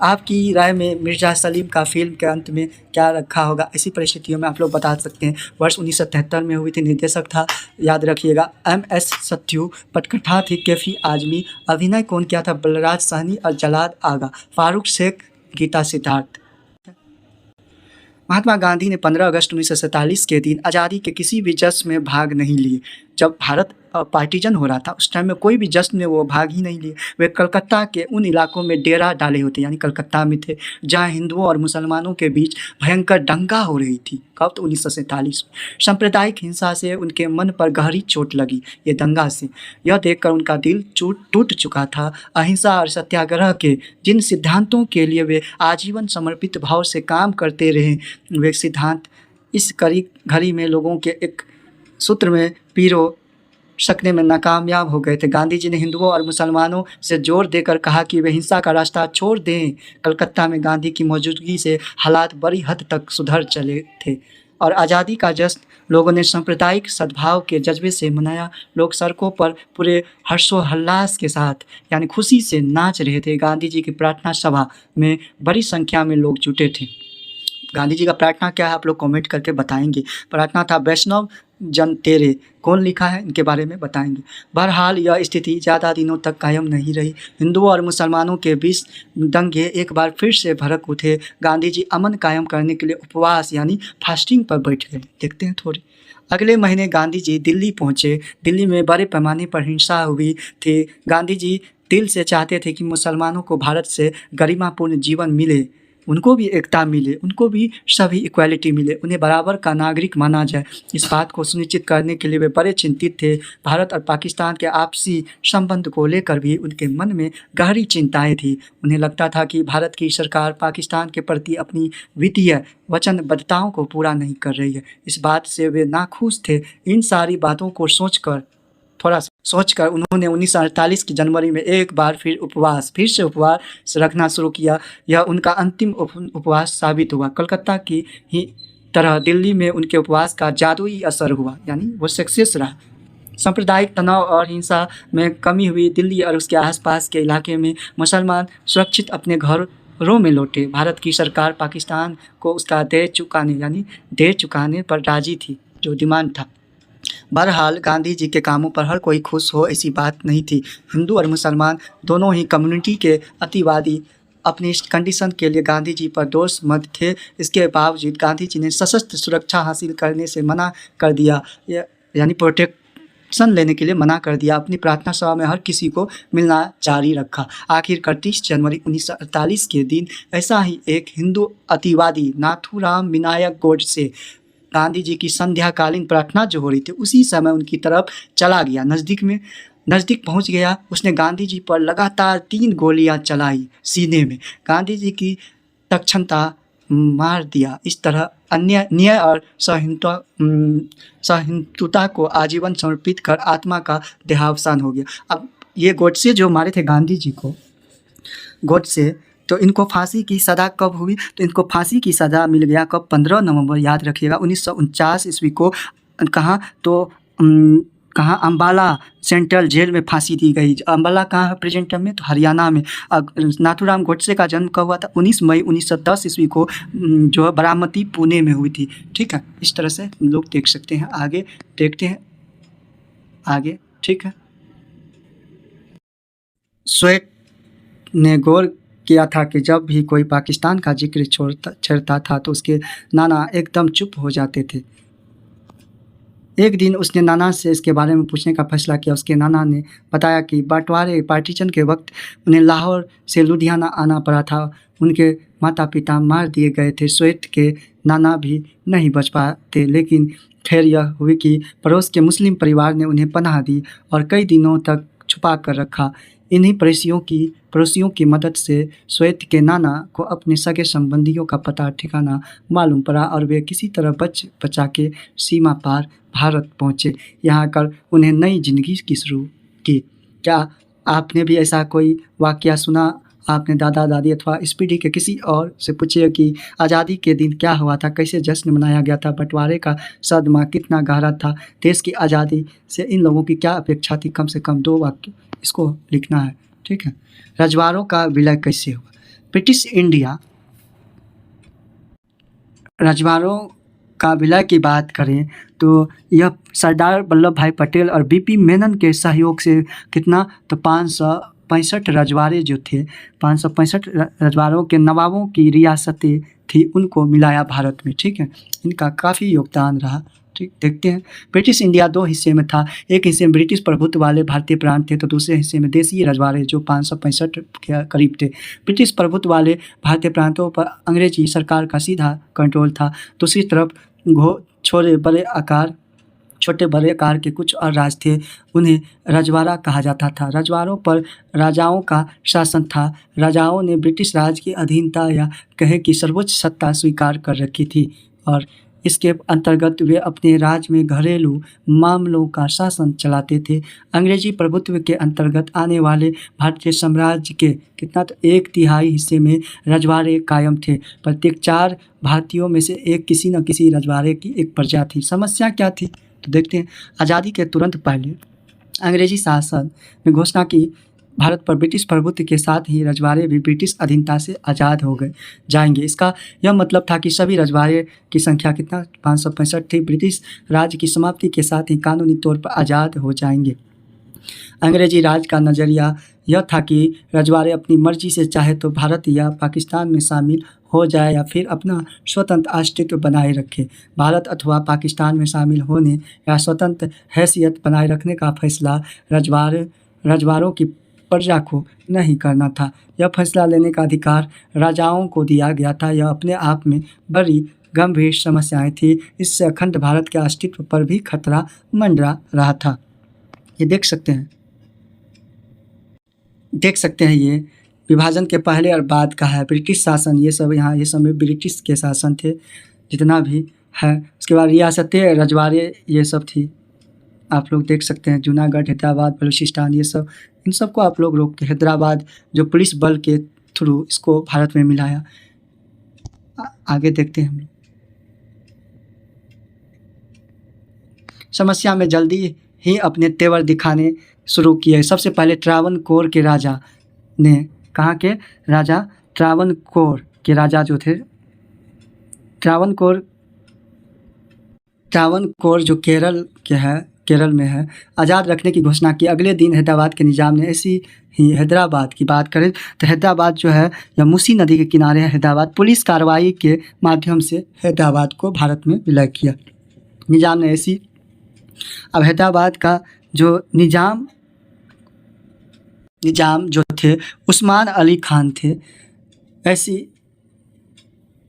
आपकी राय में मिर्ज़ा सलीम का फिल्म के अंत में क्या रखा होगा, ऐसी परिस्थितियों में आप लोग बता सकते हैं। वर्ष 1973 में हुई थी। निर्देशक था, याद रखिएगा, MS सत्यू। पटकथा थी कैफी आजमी। अभिनय कौन किया था, बलराज साहनी और जलाद आगा। फारूक शेख, गीता सिद्धार्थ। महात्मा गांधी ने 15 अगस्त 1947 के दिन आज़ादी के किसी भी जश्न में भाग नहीं लिए। जब भारत पार्टीजन हो रहा था उस टाइम में कोई भी जश्न में वो भाग ही नहीं लिए। वे कलकत्ता के उन इलाकों में डेरा डाले होते, यानी कलकत्ता में थे, जहाँ हिंदुओं और मुसलमानों के बीच भयंकर दंगा हो रही थी। कब, तो 1947 में। सांप्रदायिक हिंसा से उनके मन पर गहरी चोट लगी, ये दंगा से। यह देखकर उनका दिल टूट चुका था। अहिंसा और सत्याग्रह के जिन सिद्धांतों के लिए वे आजीवन समर्पित भाव से काम करते रहे, वे सिद्धांत इस घड़ी में लोगों के एक सूत्र में पिरो सकने में नाकामयाब हो गए थे। गांधी जी ने हिंदुओं और मुसलमानों से जोर देकर कहा कि वे हिंसा का रास्ता छोड़ दें। कलकत्ता में गांधी की मौजूदगी से हालात बड़ी हद तक सुधर चले थे और आज़ादी का जश्न लोगों ने सांप्रदायिक सद्भाव के जज्बे से मनाया। लोग सड़कों पर पूरे हर्षोल्लास के साथ यानी खुशी से नाच रहे थे। गांधी जी की प्रार्थना सभा में बड़ी संख्या में लोग जुटे थे। गांधी जी का प्रार्थना क्या है, आप लोग कमेंट करके बताएंगे। प्रार्थना था, वैष्णव जन तेरे। कौन लिखा है, इनके बारे में बताएंगे। बहरहाल यह स्थिति ज़्यादा दिनों तक कायम नहीं रही। हिंदुओं और मुसलमानों के बीच दंगे एक बार फिर से भड़क उठे। गांधी जी अमन कायम करने के लिए उपवास यानी फास्टिंग पर बैठ गए। देखते हैं थोड़ी। अगले महीने गांधी जी दिल्ली पहुँचे। दिल्ली में बड़े पैमाने पर हिंसा हुई थी। गांधी जी दिल से चाहते थे कि मुसलमानों को भारत से गरिमापूर्ण जीवन मिले। उनको भी एकता मिले, उनको भी सभी इक्वालिटी मिले, उन्हें बराबर का नागरिक माना जाए। इस बात को सुनिश्चित करने के लिए वे बड़े चिंतित थे। भारत और पाकिस्तान के आपसी संबंध को लेकर भी उनके मन में गहरी चिंताएँ थी। उन्हें लगता था कि भारत की सरकार पाकिस्तान के प्रति अपनी वित्तीय वचनबद्धताओं को पूरा नहीं कर रही है। इस बात से वे नाखुश थे। इन सारी बातों को सोचकर उन्होंने 1948 की जनवरी में एक बार फिर से उपवास रखना शुरू किया। यह उनका अंतिम उपवास साबित हुआ। कलकत्ता की ही तरह दिल्ली में उनके उपवास का जादुई असर हुआ, यानी वो सक्सेस रहा। सांप्रदायिक तनाव और हिंसा में कमी हुई। दिल्ली और उसके आसपास के इलाके में मुसलमान सुरक्षित अपने घरों में लौटे। भारत की सरकार पाकिस्तान को उसका दे चुकाने पर राजी थी, जो डिमांड था। बहरहाल गांधी जी के कामों पर हर कोई खुश हो ऐसी बात नहीं थी। हिंदू और मुसलमान दोनों ही कम्युनिटी के अतिवादी अपनी इस कंडीशन के लिए गांधी जी पर दोषमद थे। इसके बावजूद गांधी जी ने सशस्त्र सुरक्षा हासिल करने से मना कर दिया, यानी प्रोटेक्शन लेने के लिए मना कर दिया। अपनी प्रार्थना सभा में हर किसी को मिलना जारी रखा। आखिरकार 30 जनवरी 1948 के दिन ऐसा ही एक हिंदू अतिवादी नाथूराम विनायक गोडसे गांधी जी की संध्याकालीन प्रार्थना जो हो रही थी उसी समय उनकी तरफ चला गया। नज़दीक पहुंच गया। उसने गांधी जी पर लगातार 3 गोलियां चलाई सीने में। गांधी जी की तत्क्षणता मार दिया। इस तरह न्याय और सहिष्णुता को आजीवन समर्पित कर आत्मा का देहावसान हो गया। अब ये गोडसे जो मारे थे गांधी जी को, गोडसे, तो इनको फांसी की सज़ा कब हुई? तो इनको फांसी की सज़ा मिल गया कब? 15 नवंबर, याद रखिएगा, 1949 ईस्वी को। कहाँ अम्बाला सेंट्रल जेल में फांसी दी गई। अम्बाला कहाँ है प्रेजेंट टाइम में? तो हरियाणा में। नाथूराम गोडसे का जन्म कब हुआ था? 19 मई 1910 ईस्वी को, जो है बारामती पुणे में हुई थी। ठीक है, इस तरह से हम लोग देख सकते हैं। आगे देखते हैं आगे। ठीक है, स्वेट ने गौर किया था कि जब भी कोई पाकिस्तान का जिक्र छेड़ता था तो उसके नाना एकदम चुप हो जाते थे। एक दिन उसने नाना से इसके बारे में पूछने का फैसला किया। उसके नाना ने बताया कि पार्टीशन के वक्त उन्हें लाहौर से लुधियाना आना पड़ा था। उनके माता पिता मार दिए गए थे। स्वेट के नाना भी नहीं बच पाते, लेकिन खैर यह हुई कि पड़ोस के मुस्लिम परिवार ने उन्हें पनाह दी और कई दिनों तक छुपा कर रखा। इन्हीं पड़ोसियों की मदद से स्वेट के नाना को अपने सगे संबंधियों का पता ठिकाना मालूम पड़ा और वे किसी तरह बचा के सीमा पार भारत पहुँचे। यहाँ आकर उन्हें नई जिंदगी की शुरू की। क्या आपने भी ऐसा कोई वाकया सुना? आपने दादा दादी अथवा इस पीढ़ी के किसी और से पूछिए कि आज़ादी के दिन क्या हुआ था, कैसे जश्न मनाया गया था, बंटवारे का सदमा कितना गहरा था, देश की आज़ादी से इन लोगों की क्या अपेक्षा थी। कम से कम 2 वाक्य इसको लिखना है। ठीक है, रजवाड़ों का विलय कैसे हुआ? ब्रिटिश इंडिया रजवाड़ों का विलय की बात करें तो यह सरदार वल्लभ भाई पटेल और बीपी मेनन के सहयोग से कितना, तो 565 रजवाड़े जो थे, 565 रजवाड़ों के नवाबों की रियासतें थी, उनको मिलाया भारत में। ठीक है, इनका काफ़ी योगदान रहा। ठीक, देखते हैं। ब्रिटिश इंडिया 2 हिस्से में था। एक हिस्से में ब्रिटिश प्रभुत्व वाले भारतीय प्रांत थे, तो दूसरे हिस्से में देसी रजवाड़े जो 565 के करीब थे। ब्रिटिश प्रभुत्व वाले भारतीय प्रांतों पर अंग्रेजी सरकार का सीधा कंट्रोल था। दूसरी तरफ छोटे बड़े आकार के कुछ और राज थे, उन्हें रजवाड़ा कहा जाता था। रजवाड़ों पर राजाओं का शासन था। राजाओं ने ब्रिटिश राज की अधीनता या कहे कि सर्वोच्च सत्ता स्वीकार कर रखी थी और इसके अंतर्गत वे अपने राज्य में घरेलू मामलों का शासन चलाते थे। अंग्रेजी प्रभुत्व के अंतर्गत आने वाले भारतीय साम्राज्य के कितना, तो 1/3 हिस्से में रजवाड़े कायम थे। प्रत्येक 4 भारतीयों में से एक किसी न किसी रजवाड़े की एक प्रजा थी। समस्या क्या थी, तो देखते हैं। आज़ादी के तुरंत पहले अंग्रेजी शासन ने घोषणा की भारत पर ब्रिटिश प्रभुत्व के साथ ही रजवाड़े भी ब्रिटिश अधीनता से आज़ाद हो जाएंगे। इसका यह मतलब था कि सभी रजवाड़े की संख्या कितना, 565 थी, ब्रिटिश राज की समाप्ति के साथ ही कानूनी तौर पर आज़ाद हो जाएंगे। अंग्रेजी राज का नज़रिया यह था कि रजवाड़े अपनी मर्जी से चाहे तो भारत या पाकिस्तान में शामिल हो जाए या फिर अपना स्वतंत्र अस्तित्व बनाए रखे। भारत अथवा पाकिस्तान में शामिल होने या स्वतंत्र हैसियत बनाए रखने का फैसला रजवाड़ों की प्रजा को नहीं करना था। यह फैसला लेने का अधिकार राजाओं को दिया गया था। यह अपने आप में बड़ी गंभीर समस्याएं थी। इससे अखंड भारत के अस्तित्व पर भी खतरा मंडरा रहा था। ये देख सकते हैं ये विभाजन के पहले और बाद का है। ब्रिटिश शासन ये सब यहाँ ये सब में ब्रिटिश के शासन थे जितना भी है। उसके बाद रियासतें रजवाड़े ये सब थी, आप लोग देख सकते हैं। जूनागढ़, हैदराबाद, बलूचिस्तान ये सब, इन सबको आप लोग रोक के हैदराबाद जो पुलिस बल के थ्रू इसको भारत में मिलाया। आगे देखते हैं हम लोग। समस्या में जल्दी ही अपने तेवर दिखाने शुरू किए। सबसे पहले त्रावणकोर के राजा ने, कहाँ के राजा? त्रावणकोर के राजा जो थे, त्रावणकोर जो केरल में है, आज़ाद रखने की घोषणा की। अगले दिन हैदराबाद के निज़ाम ने, ऐसी ही हैदराबाद की बात करें तो हैदराबाद जो है या मूसी नदी के किनारे है हैदराबाद, पुलिस कार्रवाई के माध्यम से हैदराबाद को भारत में विलय किया निज़ाम ने। ऐसी अब हैदराबाद का जो निज़ाम जो थे उस्मान अली खान थे। ऐसी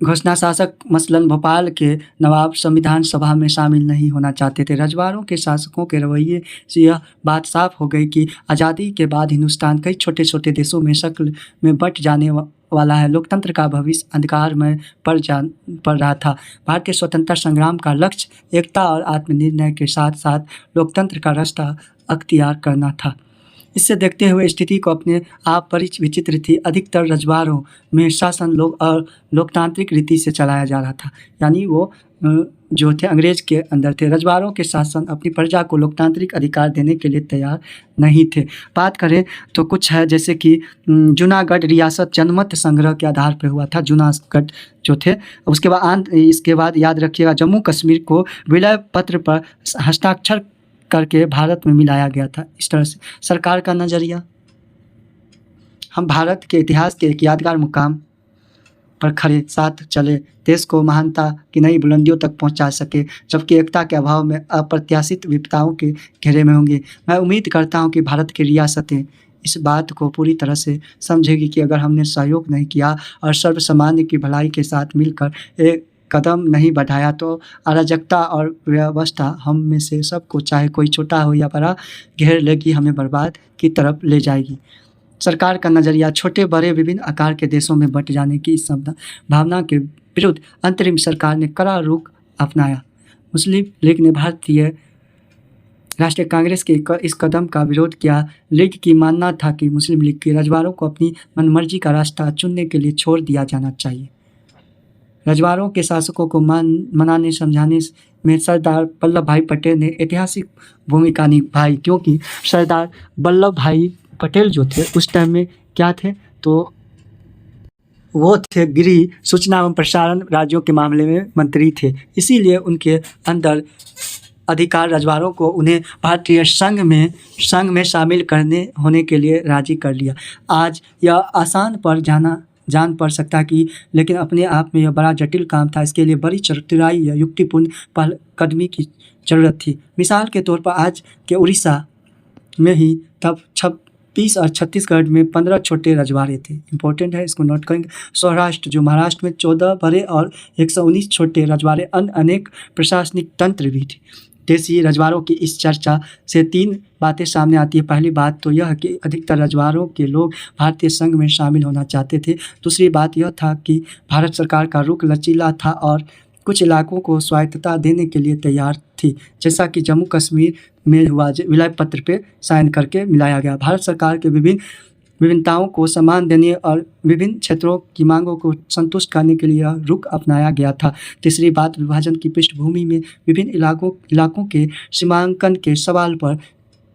घोषणा शासक मसलन भोपाल के नवाब संविधान सभा में शामिल नहीं होना चाहते थे। रजवाड़ों के शासकों के रवैये से यह बात साफ हो गई कि आज़ादी के बाद हिंदुस्तान कई छोटे छोटे देशों में शक्ल में बंट जाने वाला है। लोकतंत्र का भविष्य अंधकार में पड़ रहा था। भारतीय स्वतंत्रता संग्राम का लक्ष्य एकता और आत्मनिर्णय के साथ साथ लोकतंत्र का रास्ता अख्तियार करना था। इससे देखते हुए स्थिति को अपने आप बड़ी विचित्र थी। अधिकतर रजवाड़ों में शासन लोकतांत्रिक रीति से चलाया जा रहा था, यानी वो जो थे अंग्रेज के अंदर थे। रजवाड़ों के शासन अपनी प्रजा को लोकतांत्रिक अधिकार देने के लिए तैयार नहीं थे। बात करें तो कुछ है, जैसे कि जूनागढ़ रियासत जनमत संग्रह के आधार पर हुआ था। जूनागढ़ जो थे, इसके बाद याद रखिएगा जम्मू कश्मीर को विलय पत्र पर हस्ताक्षर करके भारत में मिलाया गया था। इस तरह से सरकार का नज़रिया, हम भारत के इतिहास के एक यादगार मुकाम पर खड़े साथ चले, देश को महानता की नई बुलंदियों तक पहुंचा सके, जबकि एकता के अभाव में अप्रत्याशित विपदाओं के घेरे में होंगे। मैं उम्मीद करता हूं कि भारत की रियासतें इस बात को पूरी तरह से समझेगी कि अगर हमने सहयोग नहीं किया और सर्वसामान्य की भलाई के साथ मिलकर एक कदम नहीं बढ़ाया तो अराजकता और व्यवस्था हम में से सबको, चाहे कोई छोटा हो या बड़ा, घेर लेगी, हमें बर्बाद की तरफ ले जाएगी। सरकार का नज़रिया, छोटे बड़े विभिन्न आकार के देशों में बंट जाने की इस भावना के विरुद्ध अंतरिम सरकार ने कड़ा रुख अपनाया। मुस्लिम लीग ने भारतीय राष्ट्रीय कांग्रेस के इस कदम का विरोध किया। लीग की मानना था कि मुस्लिम लीग के रजवाड़ों को अपनी मनमर्जी का रास्ता चुनने के लिए छोड़ दिया जाना चाहिए। रजवाड़ों के शासकों को मनाने समझाने में सरदार वल्लभ भाई पटेल ने ऐतिहासिक भूमिका निभाई, क्योंकि सरदार वल्लभ भाई पटेल जो थे उस टाइम में क्या थे, तो वो थे गृह, सूचना एवं प्रसारण राज्यों के मामले में मंत्री थे। इसीलिए उनके अंदर अधिकार रजवाड़ों को उन्हें भारतीय संघ में शामिल होने के लिए राजी कर लिया। आज यह आसान पर जान पड़ सकता कि, लेकिन अपने आप में यह बड़ा जटिल काम था। इसके लिए बड़ी चतुराई या युक्तिपूर्ण पहलकदमी की जरूरत थी। मिसाल के तौर पर आज के उड़ीसा में ही तब 26 और छत्तीसगढ़ में 15 छोटे रजवाड़े थे। इंपॉर्टेंट है, इसको नोट करेंगे। सौराष्ट्र जो महाराष्ट्र में 14 बड़े और 119 छोटे रजवाड़े, अनेक प्रशासनिक तंत्र भी थे। देशी रजवाड़ों की इस चर्चा से 3 बातें सामने आती है। पहली बात तो यह कि अधिकतर रजवाड़ों के लोग भारतीय संघ में शामिल होना चाहते थे। दूसरी बात यह था कि भारत सरकार का रुख लचीला था और कुछ इलाकों को स्वायत्तता देने के लिए तैयार थी, जैसा कि जम्मू कश्मीर में हुआ, विलय पत्र पे साइन करके मिलाया गया। भारत सरकार के विभिन्नताओं को सम्मान देने और विभिन्न क्षेत्रों की मांगों को संतुष्ट करने के लिए रुख अपनाया गया था। तीसरी बात, विभाजन की पृष्ठभूमि में विभिन्न इलाकों के सीमांकन के सवाल पर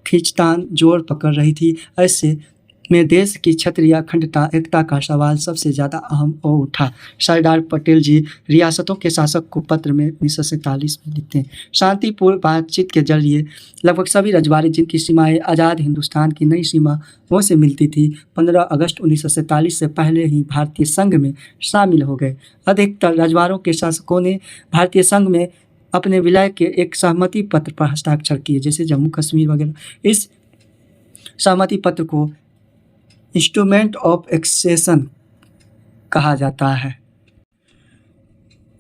खींचतान जोर पकड़ रही थी। ऐसे में देश की क्षेत्रीय अखंडता, एकता का सवाल सबसे ज़्यादा अहम हो उठा। सरदार पटेल जी रियासतों के शासक को पत्र में 1947 में लिखते हैं। शांतिपूर्ण बातचीत के जरिए लगभग सभी रजवाड़े, जिनकी सीमाएं आज़ाद हिंदुस्तान की नई सीमाओं से मिलती थी, 15 अगस्त 1947 से पहले ही भारतीय संघ में शामिल हो गए। अधिकतर रजवाड़ों के शासकों ने भारतीय संघ में अपने विलय के एक सहमति पत्र पर हस्ताक्षर किए, जैसे जम्मू कश्मीर वगैरह। इस सहमति पत्र को इंस्ट्रूमेंट ऑफ एक्सेशन कहा जाता है।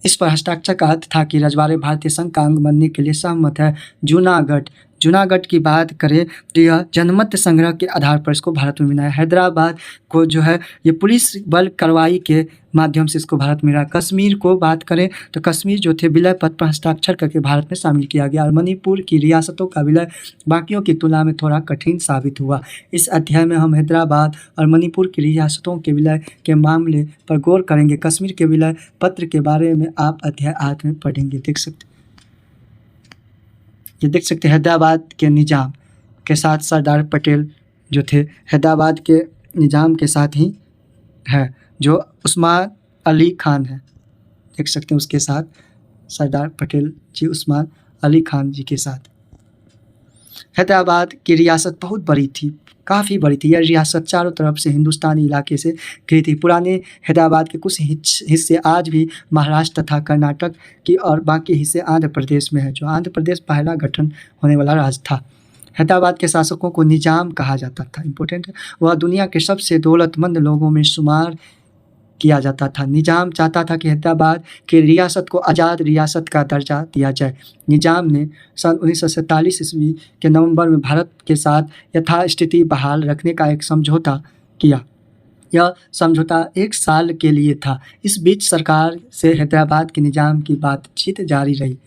इस पर हस्ताक्षर का अर्थ था कि रजवाड़े भारतीय संघ का अंग बनने के लिए सहमत है। जूनागढ़ की बात करें तो यह जनमत संग्रह के आधार पर इसको भारत में मिला है। हैदराबाद को जो है ये पुलिस बल कार्रवाई के माध्यम से इसको भारत में मिला। कश्मीर को बात करें तो कश्मीर जो थे विलय पत्र पर हस्ताक्षर करके भारत में शामिल किया गया और मणिपुर की रियासतों का विलय बाकियों की तुलना में थोड़ा कठिन साबित हुआ। इस अध्याय में हम हैदराबाद और मणिपुर की रियासतों के विलय के मामले पर गौर करेंगे। कश्मीर के विलय पत्र के बारे में आप अध्याय 8 में पढ़ेंगे। देख सकते हैदराबाद के निज़ाम के साथ सरदार पटेल जो थे हैदराबाद के निज़ाम के साथ ही है, जो उस्मान अली खान है। देख सकते हैं उसके साथ सरदार पटेल जी उस्मान अली खान जी के साथ। हैदराबाद की रियासत बहुत बड़ी थी, काफ़ी बड़ी थी। यह रियासत चारों तरफ से हिंदुस्तानी इलाके से घिरी थी। पुराने हैदराबाद के कुछ हिस्से आज भी महाराष्ट्र तथा कर्नाटक की और बाकी हिस्से आंध्र प्रदेश में है, जो आंध्र प्रदेश पहला गठन होने वाला राज्य था। हैदराबाद के शासकों को निजाम कहा जाता था। इम्पोर्टेंट है, वह दुनिया के सबसे दौलतमंद लोगों में शुमार किया जाता था। निजाम चाहता था कि हैदराबाद की रियासत को आज़ाद रियासत का दर्जा दिया जाए। निजाम ने सन 1947 ईस्वी के नवंबर में भारत के साथ यथास्थिति बहाल रखने का एक समझौता किया। यह समझौता 1 साल के लिए था। इस बीच सरकार से हैदराबाद के निजाम की बातचीत जारी रही।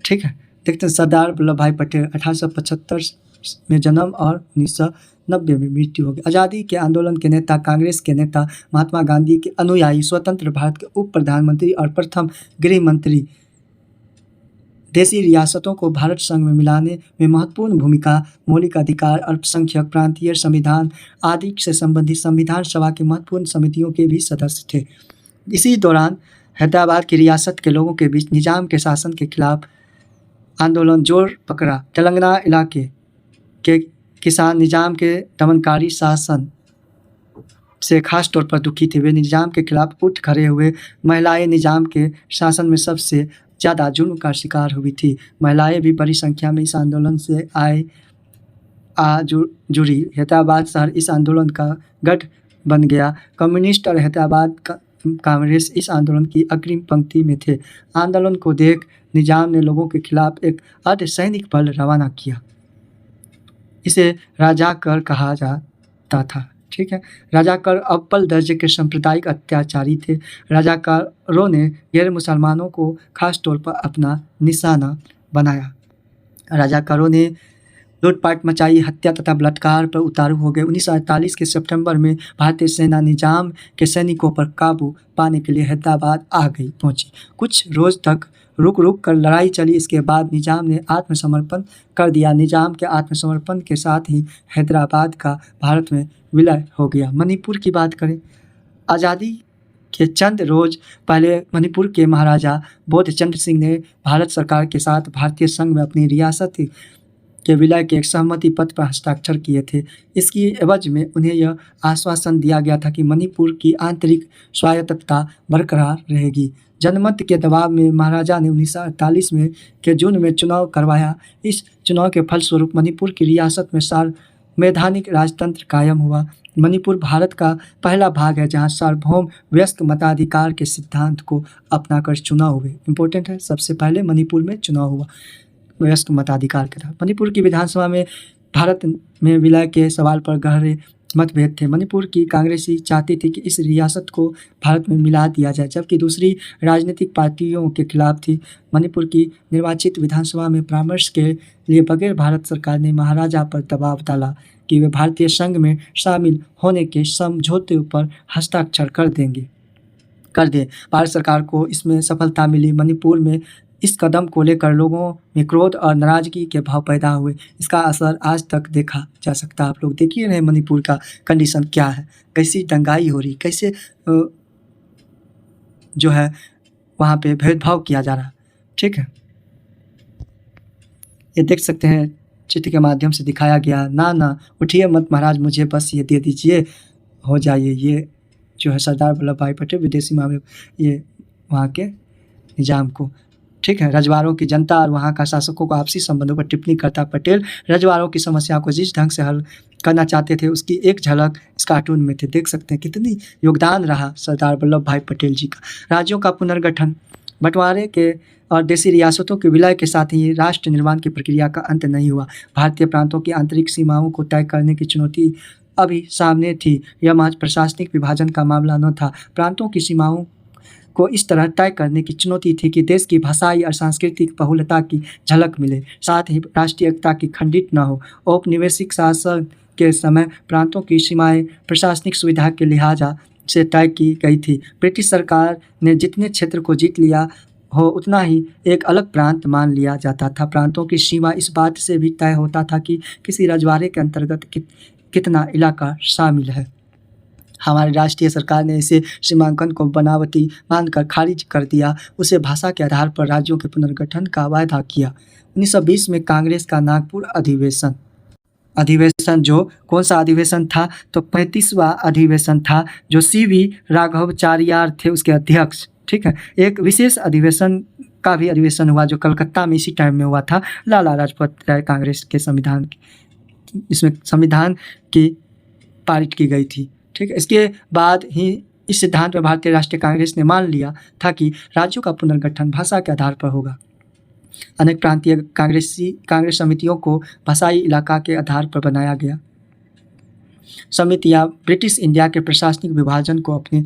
ठीक है, देखते हैं सरदार वल्लभ भाई पटेल 1875 में जन्म और 1990 में मृत्यु हो गई। आज़ादी के आंदोलन के नेता, कांग्रेस के नेता, महात्मा गांधी के अनुयायी, स्वतंत्र भारत के उप प्रधानमंत्री और प्रथम गृह मंत्री। देशी रियासतों को भारत संघ में मिलाने में महत्वपूर्ण भूमिका। मौलिक अधिकार, अल्पसंख्यक, प्रांतीय संविधान आदि से संबंधित संविधान सभा की महत्वपूर्ण समितियों के भी सदस्य थे। इसी दौरान हैदराबाद की रियासत के लोगों के बीच निजाम के शासन के खिलाफ आंदोलन जोर पकड़ा। तेलंगाना इलाके के किसान निजाम के दमनकारी शासन से खास तौर पर दुखी थे। वे निजाम के खिलाफ उठ खड़े हुए। महिलाएं निजाम के शासन में सबसे ज़्यादा जुल्म का शिकार हुई थी। महिलाएं भी बड़ी संख्या में इस आंदोलन से जुड़ी। हैदराबाद शहर इस आंदोलन का गढ़ बन गया। कम्युनिस्ट और हैदराबाद कांग्रेस इस आंदोलन की अग्रिम पंक्ति में थे। आंदोलन को देख निजाम ने लोगों के खिलाफ एक अर्धसैनिक बल रवाना किया। इसे राजाकर कहा जाता था। ठीक है, राजाकर अव्वल दर्जे के सांप्रदायिक अत्याचारी थे। राजाकारों ने गैर मुसलमानों को खास तौर पर अपना निशाना बनाया। राजाकारों ने लूटपाट मचाई, हत्या तथा बलात्कार पर उतारू हो गए। 1948 के सितंबर में भारतीय सेना निजाम के सैनिकों पर काबू पाने के लिए हैदराबाद पहुंची। कुछ रोज तक रुक कर लड़ाई चली। इसके बाद निजाम ने आत्मसमर्पण कर दिया। निजाम के आत्मसमर्पण के साथ ही हैदराबाद का भारत में विलय हो गया। मणिपुर की बात करें, आज़ादी के चंद रोज पहले मणिपुर के महाराजा बोधचंद्र सिंह ने भारत सरकार के साथ भारतीय संघ में अपनी रियासत के विलय के एक सहमति पत्र पर हस्ताक्षर किए थे। इसकी एवज में उन्हें यह आश्वासन दिया गया था कि मणिपुर की आंतरिक स्वायत्तता बरकरार रहेगी। जनमत के दबाव में महाराजा ने 1948 में के जून में चुनाव करवाया। इस चुनाव के फलस्वरूप मणिपुर की रियासत में संवैधानिक राजतंत्र कायम हुआ। मणिपुर भारत का पहला भाग है जहां सार्वभौम वयस्क मताधिकार के सिद्धांत को अपनाकर चुनाव हुए। इम्पोर्टेंट है, सबसे पहले मणिपुर में चुनाव हुआ वयस्क मताधिकार के तहत। मणिपुर की विधानसभा में भारत में विलय के सवाल पर गहरे मतभेद थे। मणिपुर की कांग्रेसी चाहती थी कि इस रियासत को भारत में मिला दिया जाए, जबकि दूसरी राजनीतिक पार्टियों के खिलाफ थी। मणिपुर की निर्वाचित विधानसभा में परामर्श के लिए बगैर भारत सरकार ने महाराजा पर दबाव डाला कि वे भारतीय संघ में शामिल होने के समझौते पर हस्ताक्षर कर दे। भारत सरकार को इसमें सफलता मिली। मणिपुर में इस कदम को लेकर लोगों में क्रोध और नाराजगी के भाव पैदा हुए। इसका असर आज तक देखा जा सकता है। आप लोग देखिए रहे मणिपुर का कंडीशन क्या है, कैसी दंगाई हो रही, कैसे जो है वहाँ पे भेदभाव किया जा रहा। ठीक है, ये देख सकते हैं चित्र के माध्यम से दिखाया गया। ना उठिए मत महाराज, मुझे बस ये दे दीजिए, हो जाइए। ये जो है सरदार वल्लभ भाई पटेल विदेशी मामले ये वहाँ के निजाम को ठीक है। रजवाड़ों की जनता और वहाँ का शासकों को आपसी संबंधों पर टिप्पणी करता पटेल रजवाड़ों की समस्या को जिस ढंग से हल करना चाहते थे उसकी एक झलक इस कार्टून में थे। देख सकते हैं कितनी योगदान रहा सरदार वल्लभ भाई पटेल जी का। राज्यों का पुनर्गठन, बंटवारे के और देशी रियासतों के विलय के साथ ही राष्ट्र निर्माण की प्रक्रिया का अंत नहीं हुआ। भारतीय प्रांतों की आंतरिक सीमाओं को तय करने की चुनौती अभी सामने थी। यह महज प्रशासनिक विभाजन का मामला न था, प्रांतों की सीमाओं को इस तरह तय करने की चुनौती थी कि देश की भाषाई और सांस्कृतिक बहुलता की झलक मिले, साथ ही राष्ट्रीय एकता की खंडित न हो। औपनिवेशिक शासन के समय प्रांतों की सीमाएं प्रशासनिक सुविधा के लिहाजा से तय की गई थी। ब्रिटिश सरकार ने जितने क्षेत्र को जीत लिया हो उतना ही एक अलग प्रांत मान लिया जाता था। प्रांतों की सीमा इस बात से भी तय होता था कि किसी रजवाड़े के अंतर्गत कितना इलाका शामिल है। हमारी राष्ट्रीय सरकार ने इसे सीमांकन को बनावटी मानकर खारिज कर दिया। उसे भाषा के आधार पर राज्यों के पुनर्गठन का वायदा किया। 1920 में कांग्रेस का नागपुर अधिवेशन जो कौन सा अधिवेशन था, तो 35वां अधिवेशन था, जो CV राघवाचार्य थे उसके अध्यक्ष। ठीक है। एक विशेष अधिवेशन का भी अधिवेशन हुआ जो कलकत्ता में इसी टाइम में हुआ था। लाला लाजपत राय कांग्रेस के इसमें संविधान की पारित की गई थी। ठीक है। इसके बाद ही इस सिद्धांत में भारतीय राष्ट्रीय कांग्रेस ने मान लिया था कि राज्यों का पुनर्गठन भाषा के आधार पर होगा। अनेक प्रांतीय कांग्रेस समितियों को भाषाई इलाका के आधार पर बनाया गया। समितियां ब्रिटिश इंडिया के प्रशासनिक विभाजन को अपने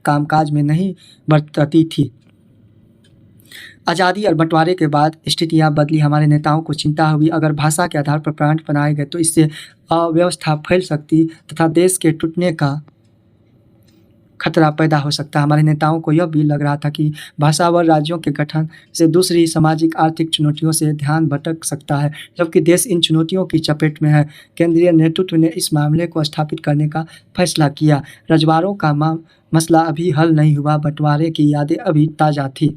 कामकाज में नहीं बरतती थी। आज़ादी और बंटवारे के बाद स्थितियां बदली। हमारे नेताओं को चिंता हुई अगर भाषा के आधार पर प्रांत बनाए गए तो इससे अव्यवस्था फैल सकती तथा देश के टूटने का खतरा पैदा हो सकता है। हमारे नेताओं को यह भी लग रहा था कि भाषावर राज्यों के गठन से दूसरी सामाजिक आर्थिक चुनौतियों से ध्यान भटक सकता है, जबकि देश इन चुनौतियों की चपेट में है। केंद्रीय नेतृत्व ने इस मामले को स्थापित करने का फैसला किया। रजवाड़ों का मसला अभी हल नहीं हुआ, बंटवारे की यादें अभी ताज़ा थी।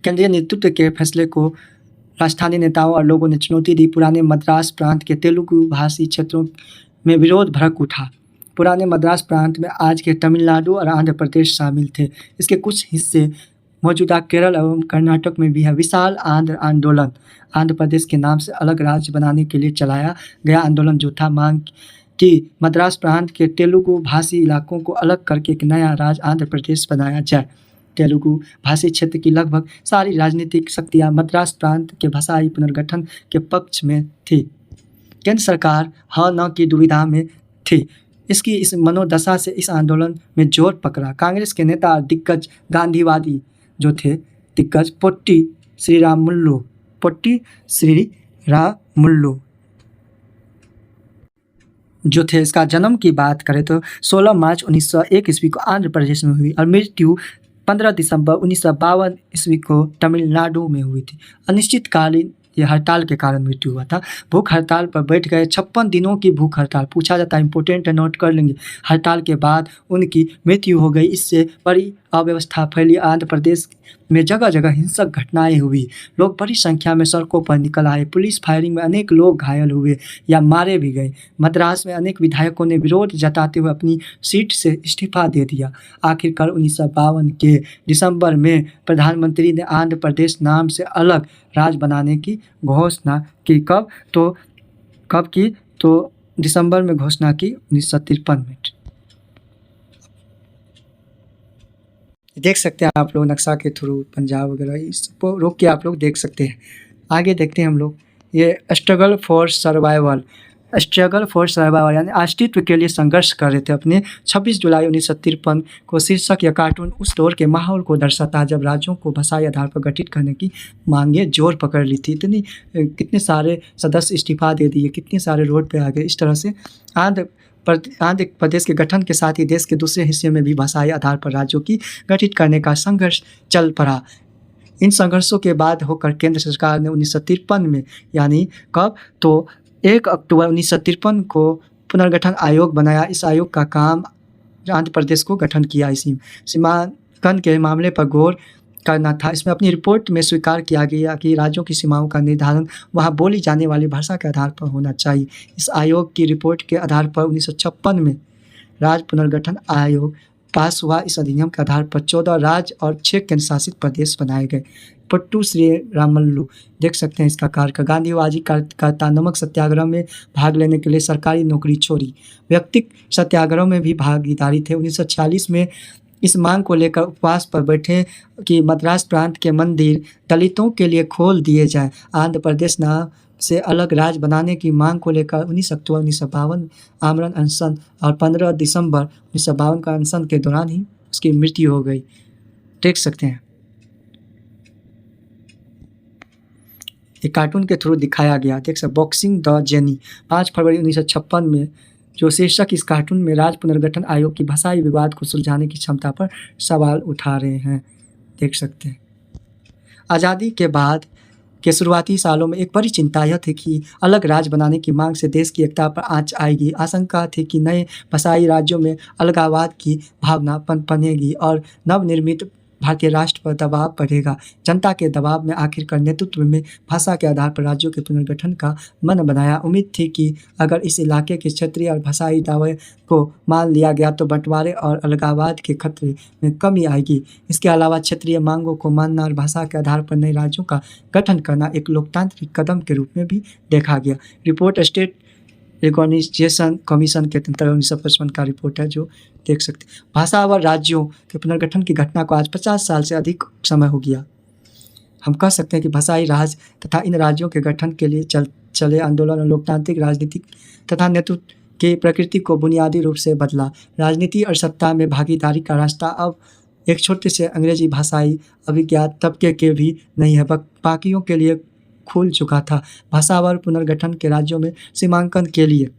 केंद्रीय नेतृत्व के फैसले को राजस्थानी नेताओं और लोगों ने चुनौती दी। पुराने मद्रास प्रांत के तेलुगु भाषी क्षेत्रों में विरोध भड़क उठा। पुराने मद्रास प्रांत में आज के तमिलनाडु और आंध्र प्रदेश शामिल थे। इसके कुछ हिस्से मौजूदा केरल एवं कर्नाटक में भी है। विशाल आंध्र आंदोलन, आंध्र प्रदेश के नाम से अलग राज्य बनाने के लिए चलाया गया आंदोलन जो था मांग कि मद्रास प्रांत के तेलुगु भाषी इलाकों को अलग करके एक नया राज्य आंध्र प्रदेश बनाया जाए। तेलुगु भाषी क्षेत्र की लगभग सारी राजनीतिक शक्तियां मद्रास प्रांत के भाषाई पुनर्गठन के पक्ष में थी। केंद्र सरकार हाँ न की दुविधा में थी। इसकी इस मनोदशा से इस आंदोलन में जोर पकड़ा। कांग्रेस के नेता और दिग्गज गांधीवादी जो थे पोट्टी श्रीरामुल्लु जो थे। इसका जन्म की बात करें तो 16 मार्च 1901 ईस्वी को आंध्र प्रदेश में हुई और मृत्यु 15 दिसंबर 1952 ईस्वी को तमिलनाडु में हुई थी। अनिश्चितकालीन ये हड़ताल के कारण मृत्यु हुआ था। भूख हड़ताल पर बैठ गए। 56 दिनों की भूख हड़ताल, पूछा जाता है, इंपॉर्टेंट है, नोट कर लेंगे। हड़ताल के बाद उनकी मृत्यु हो गई। इससे बड़ी अव्यवस्था फैली। आंध्र प्रदेश में जगह जगह हिंसक घटनाएं हुई। लोग बड़ी संख्या में सड़कों पर निकल आए। पुलिस फायरिंग में अनेक लोग घायल हुए या मारे भी गए। मद्रास में अनेक विधायकों ने विरोध जताते हुए अपनी सीट से इस्तीफा दे दिया। आखिरकार 1952 के दिसंबर में प्रधानमंत्री ने आंध्र प्रदेश नाम से अलग राज्य बनाने की घोषणा की। कब की? तो दिसंबर में घोषणा की 1953 में। देख सकते हैं आप लोग नक्शा के थ्रू पंजाब वगैरह इसको रोक के आप लोग देख सकते हैं। आगे देखते हैं हम लोग ये स्ट्रगल फॉर सर्वाइवल यानी अस्तित्व के लिए संघर्ष कर रहे थे। अपने 26 जुलाई 1953 को शीर्षक यह कार्टून उस दौर के माहौल को दर्शाता है जब राज्यों को भाषाई आधार पर गठित करने की मांगे जोर पकड़ ली थी। कितने सारे सदस्य इस्तीफा दे दिए, कितने सारे रोड पे आ गए। इस तरह से आंध्र प्रदेश के गठन के साथ ही देश के दूसरे हिस्से में भी भाषाई आधार पर राज्यों की गठित करने का संघर्ष चल पड़ा। इन संघर्षों के बाद होकर केंद्र सरकार ने 1953 में यानी कब तो 1 अक्टूबर 1953 को पुनर्गठन आयोग बनाया। इस आयोग का काम आंध्र प्रदेश को गठन किया। इसी सीमांकन के मामले पर गौर करना था। इसमें अपनी रिपोर्ट में स्वीकार किया गया कि राज्यों की सीमाओं का निर्धारण वहां बोली जाने वाली भाषा के आधार पर होना चाहिए। इस आयोग की रिपोर्ट के आधार पर 1956 में राज्य पुनर्गठन आयोग पास हुआ। इस अधिनियम के आधार पर 14 राज्य और 6 केंद्र शासित प्रदेश बनाए गए। पट्टू श्री रामल्लू देख सकते हैं इसका कार्यकाल। गांधीवादी कार्यकर्ता नमक सत्याग्रह में भाग लेने के लिए सरकारी नौकरी छोड़ी। व्यक्तिगत सत्याग्रह में भी भागीदारी थे। 1946 में इस मांग को लेकर उपवास पर बैठे कि मद्रास प्रांत के मंदिर दलितों के लिए खोल दिए जाएं। आंध्र प्रदेश नाम से अलग राज्य बनाने की मांग को लेकर 19 अक्टूबर 1952 आमरण अनशन और 15 दिसंबर 1952 का अनशन के दौरान ही उसकी मृत्यु हो गई। देख सकते हैं ये कार्टून के थ्रू दिखाया गया। देख सकते बॉक्सिंग द जेनी 5 फरवरी 1956 में जो शीर्षक इस कार्टून में राज्य पुनर्गठन आयोग की भाषाई विवाद को सुलझाने की क्षमता पर सवाल उठा रहे हैं। देख सकते हैं आज़ादी के बाद के शुरुआती सालों में एक बड़ी चिंता यह थी कि अलग राज्य बनाने की मांग से देश की एकता पर आंच आएगी। आशंका थी कि नए भाषाई राज्यों में अलगाववाद की भावना पनपेगी और नवनिर्मित भारतीय राष्ट्र पर दबाव बढ़ेगा। जनता के दबाव में आखिरकार नेतृत्व में भाषा के आधार पर राज्यों के पुनर्गठन का मन बनाया। उम्मीद थी कि अगर इस इलाके के क्षेत्रीय और भाषाई दावे को मान लिया गया तो बंटवारे और अलगाववाद के खतरे में कमी आएगी। इसके अलावा क्षेत्रीय मांगों को मानना और भाषा के आधार पर नए राज्यों का गठन करना एक लोकतांत्रिक कदम के रूप में भी देखा गया। रिपोर्ट स्टेट रिकॉग्निशन कमीशन के तंत्र 1955 का रिपोर्ट है जो देख सकते हैं। भाषा व राज्यों के पुनर्गठन की घटना को आज 50 साल से अधिक समय हो गया। हम कह सकते हैं कि भाषाई राज्य तथा इन राज्यों के गठन के लिए चले आंदोलन और लोकतांत्रिक राजनीतिक तथा नेतृत्व की प्रकृति को बुनियादी रूप से बदला। राजनीति और सत्ता में भागीदारी का रास्ता अब एक छोटे से अंग्रेजी भाषाई अभिज्ञात तबके के भी नहीं है, बाकियों के लिए खुल चुका था। भाषावर पुनर्गठन के राज्यों में सीमांकन के लिए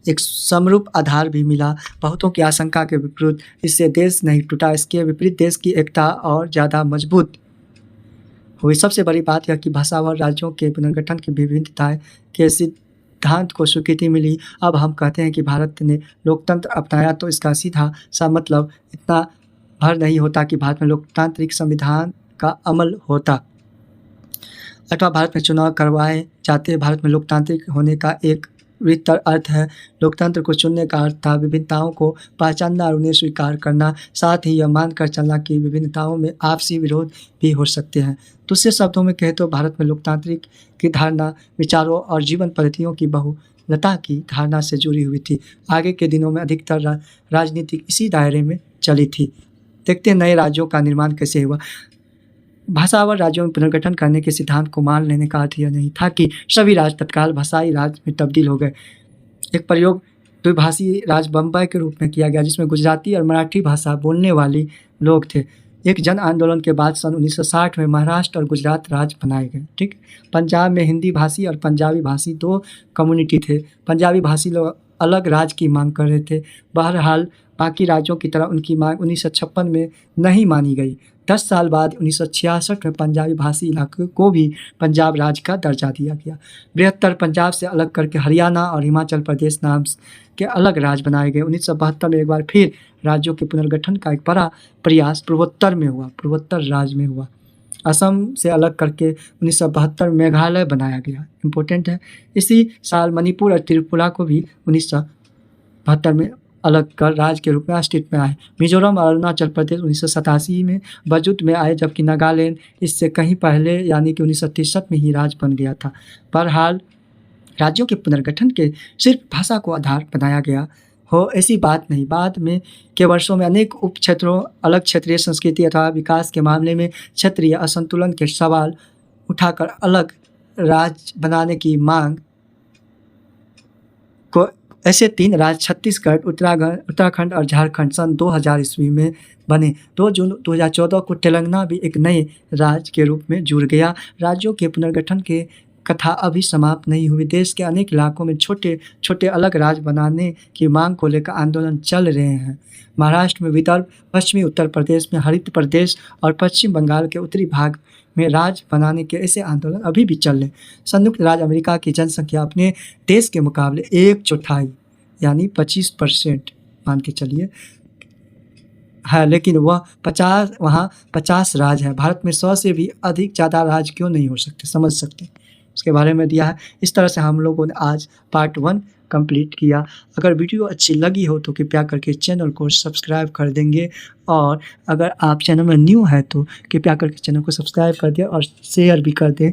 एक समरूप आधार भी मिला। बहुतों की आशंका के विपरीत इससे देश नहीं टूटा, इसके विपरीत देश की एकता और ज़्यादा मजबूत हुई। सबसे बड़ी बात यह कि भाषावर राज्यों के पुनर्गठन की विभिन्नताएं के सिद्धांत को स्वीकृति मिली। अब हम कहते हैं कि भारत ने लोकतंत्र अपनाया तो इसका सीधा सा मतलब इतना भर नहीं होता कि भारत में लोकतांत्रिक संविधान का अमल होता अथवा भारत में चुनाव करवाए जाते। भारत में लोकतांत्रिक होने का एक विस्तर अर्थ है। लोकतंत्र को चुनने का अर्थ था विभिन्नताओं को पहचानना और उन्हें स्वीकार करना, साथ ही यह मानकर चलना कि विभिन्नताओं में आपसी विरोध भी हो सकते हैं। दूसरे शब्दों में कहें तो भारत में लोकतांत्रिक की धारणा विचारों और जीवन पद्धतियों की बहुलता की धारणा से जुड़ी हुई थी। आगे के दिनों में अधिकतर राजनीति इसी दायरे में चली थी। देखते हैं नए राज्यों का निर्माण कैसे हुआ। भाषावर राज्यों में पुनर्गठन करने के सिद्धांत को मान लेने का अर्थ यह नहीं था कि सभी राज्य तत्काल भाषाई राज्य में तब्दील हो गए। एक प्रयोग द्विभाषी राज्य बम्बई के रूप में किया गया जिसमें गुजराती और मराठी भाषा बोलने वाले लोग थे। एक जन आंदोलन के बाद सन 1960 में महाराष्ट्र और गुजरात राज्य बनाए गए। ठीक, पंजाब में हिंदी भाषी और पंजाबी भाषी 2 कम्युनिटी थे। पंजाबी भाषी लोग अलग राज्य की मांग कर रहे थे। बहरहाल बाकी राज्यों की तरह उनकी मांग 1956 में नहीं मानी गई। 10 साल बाद 1966 में पंजाबी भाषी इलाके को भी पंजाब राज्य का दर्जा दिया गया। बृहत्तर पंजाब से अलग करके हरियाणा और हिमाचल प्रदेश नाम के अलग राज्य बनाए गए। 1972 में एक बार फिर राज्यों के पुनर्गठन का एक बड़ा प्रयास पूर्वोत्तर राज्य में हुआ। असम से अलग करके 1972 में मेघालय बनाया गया। इम्पोर्टेंट है। इसी साल मणिपुर और त्रिपुरा को भी 1972 में अलग कर राज्य के रूप में अस्तित्व में आए। मिजोरम और अरुणाचल प्रदेश 1987 में वजूद में आए, जबकि नागालैंड इससे कहीं पहले यानी कि 1963 में ही राज्य बन गया था। बहरहाल राज्यों के पुनर्गठन के सिर्फ भाषा को आधार बनाया गया हो ऐसी बात नहीं। बाद में के वर्षों में अनेक उप क्षेत्रों अलग क्षेत्रीय संस्कृति अथवा विकास के मामले में क्षेत्रीय असंतुलन के सवाल उठाकर अलग राज्य बनाने की मांग को ऐसे 3 राज्य छत्तीसगढ़, उत्तराखंड और झारखंड सन 2000 ईस्वी में बने। 2 जून 2014 को तेलंगाना भी एक नए राज्य के रूप में जुड़ गया। राज्यों के पुनर्गठन के कथा अभी समाप्त नहीं हुई। देश के अनेक इलाकों में छोटे छोटे अलग राज्य बनाने की मांग को लेकर आंदोलन चल रहे हैं। महाराष्ट्र में विदर्भ, पश्चिमी उत्तर प्रदेश में हरित प्रदेश और पश्चिम बंगाल के उत्तरी भाग में राज्य बनाने के ऐसे आंदोलन अभी भी चल रहे। संयुक्त राज्य अमेरिका की जनसंख्या अपने देश के मुकाबले 1/4 यानी 25% मान के चलिए है, लेकिन वहाँ 50 राज्य है। भारत में 100 से भी अधिक ज़्यादा राज्य क्यों नहीं हो सकते, समझ सकते। उसके बारे में दिया है। इस तरह से हम लोगों ने आज पार्ट 1 कंप्लीट किया। अगर वीडियो अच्छी लगी हो तो कृपया करके चैनल को सब्सक्राइब कर देंगे, और अगर आप चैनल में न्यू हैं तो कृपया करके चैनल को सब्सक्राइब कर दें और शेयर भी कर दें,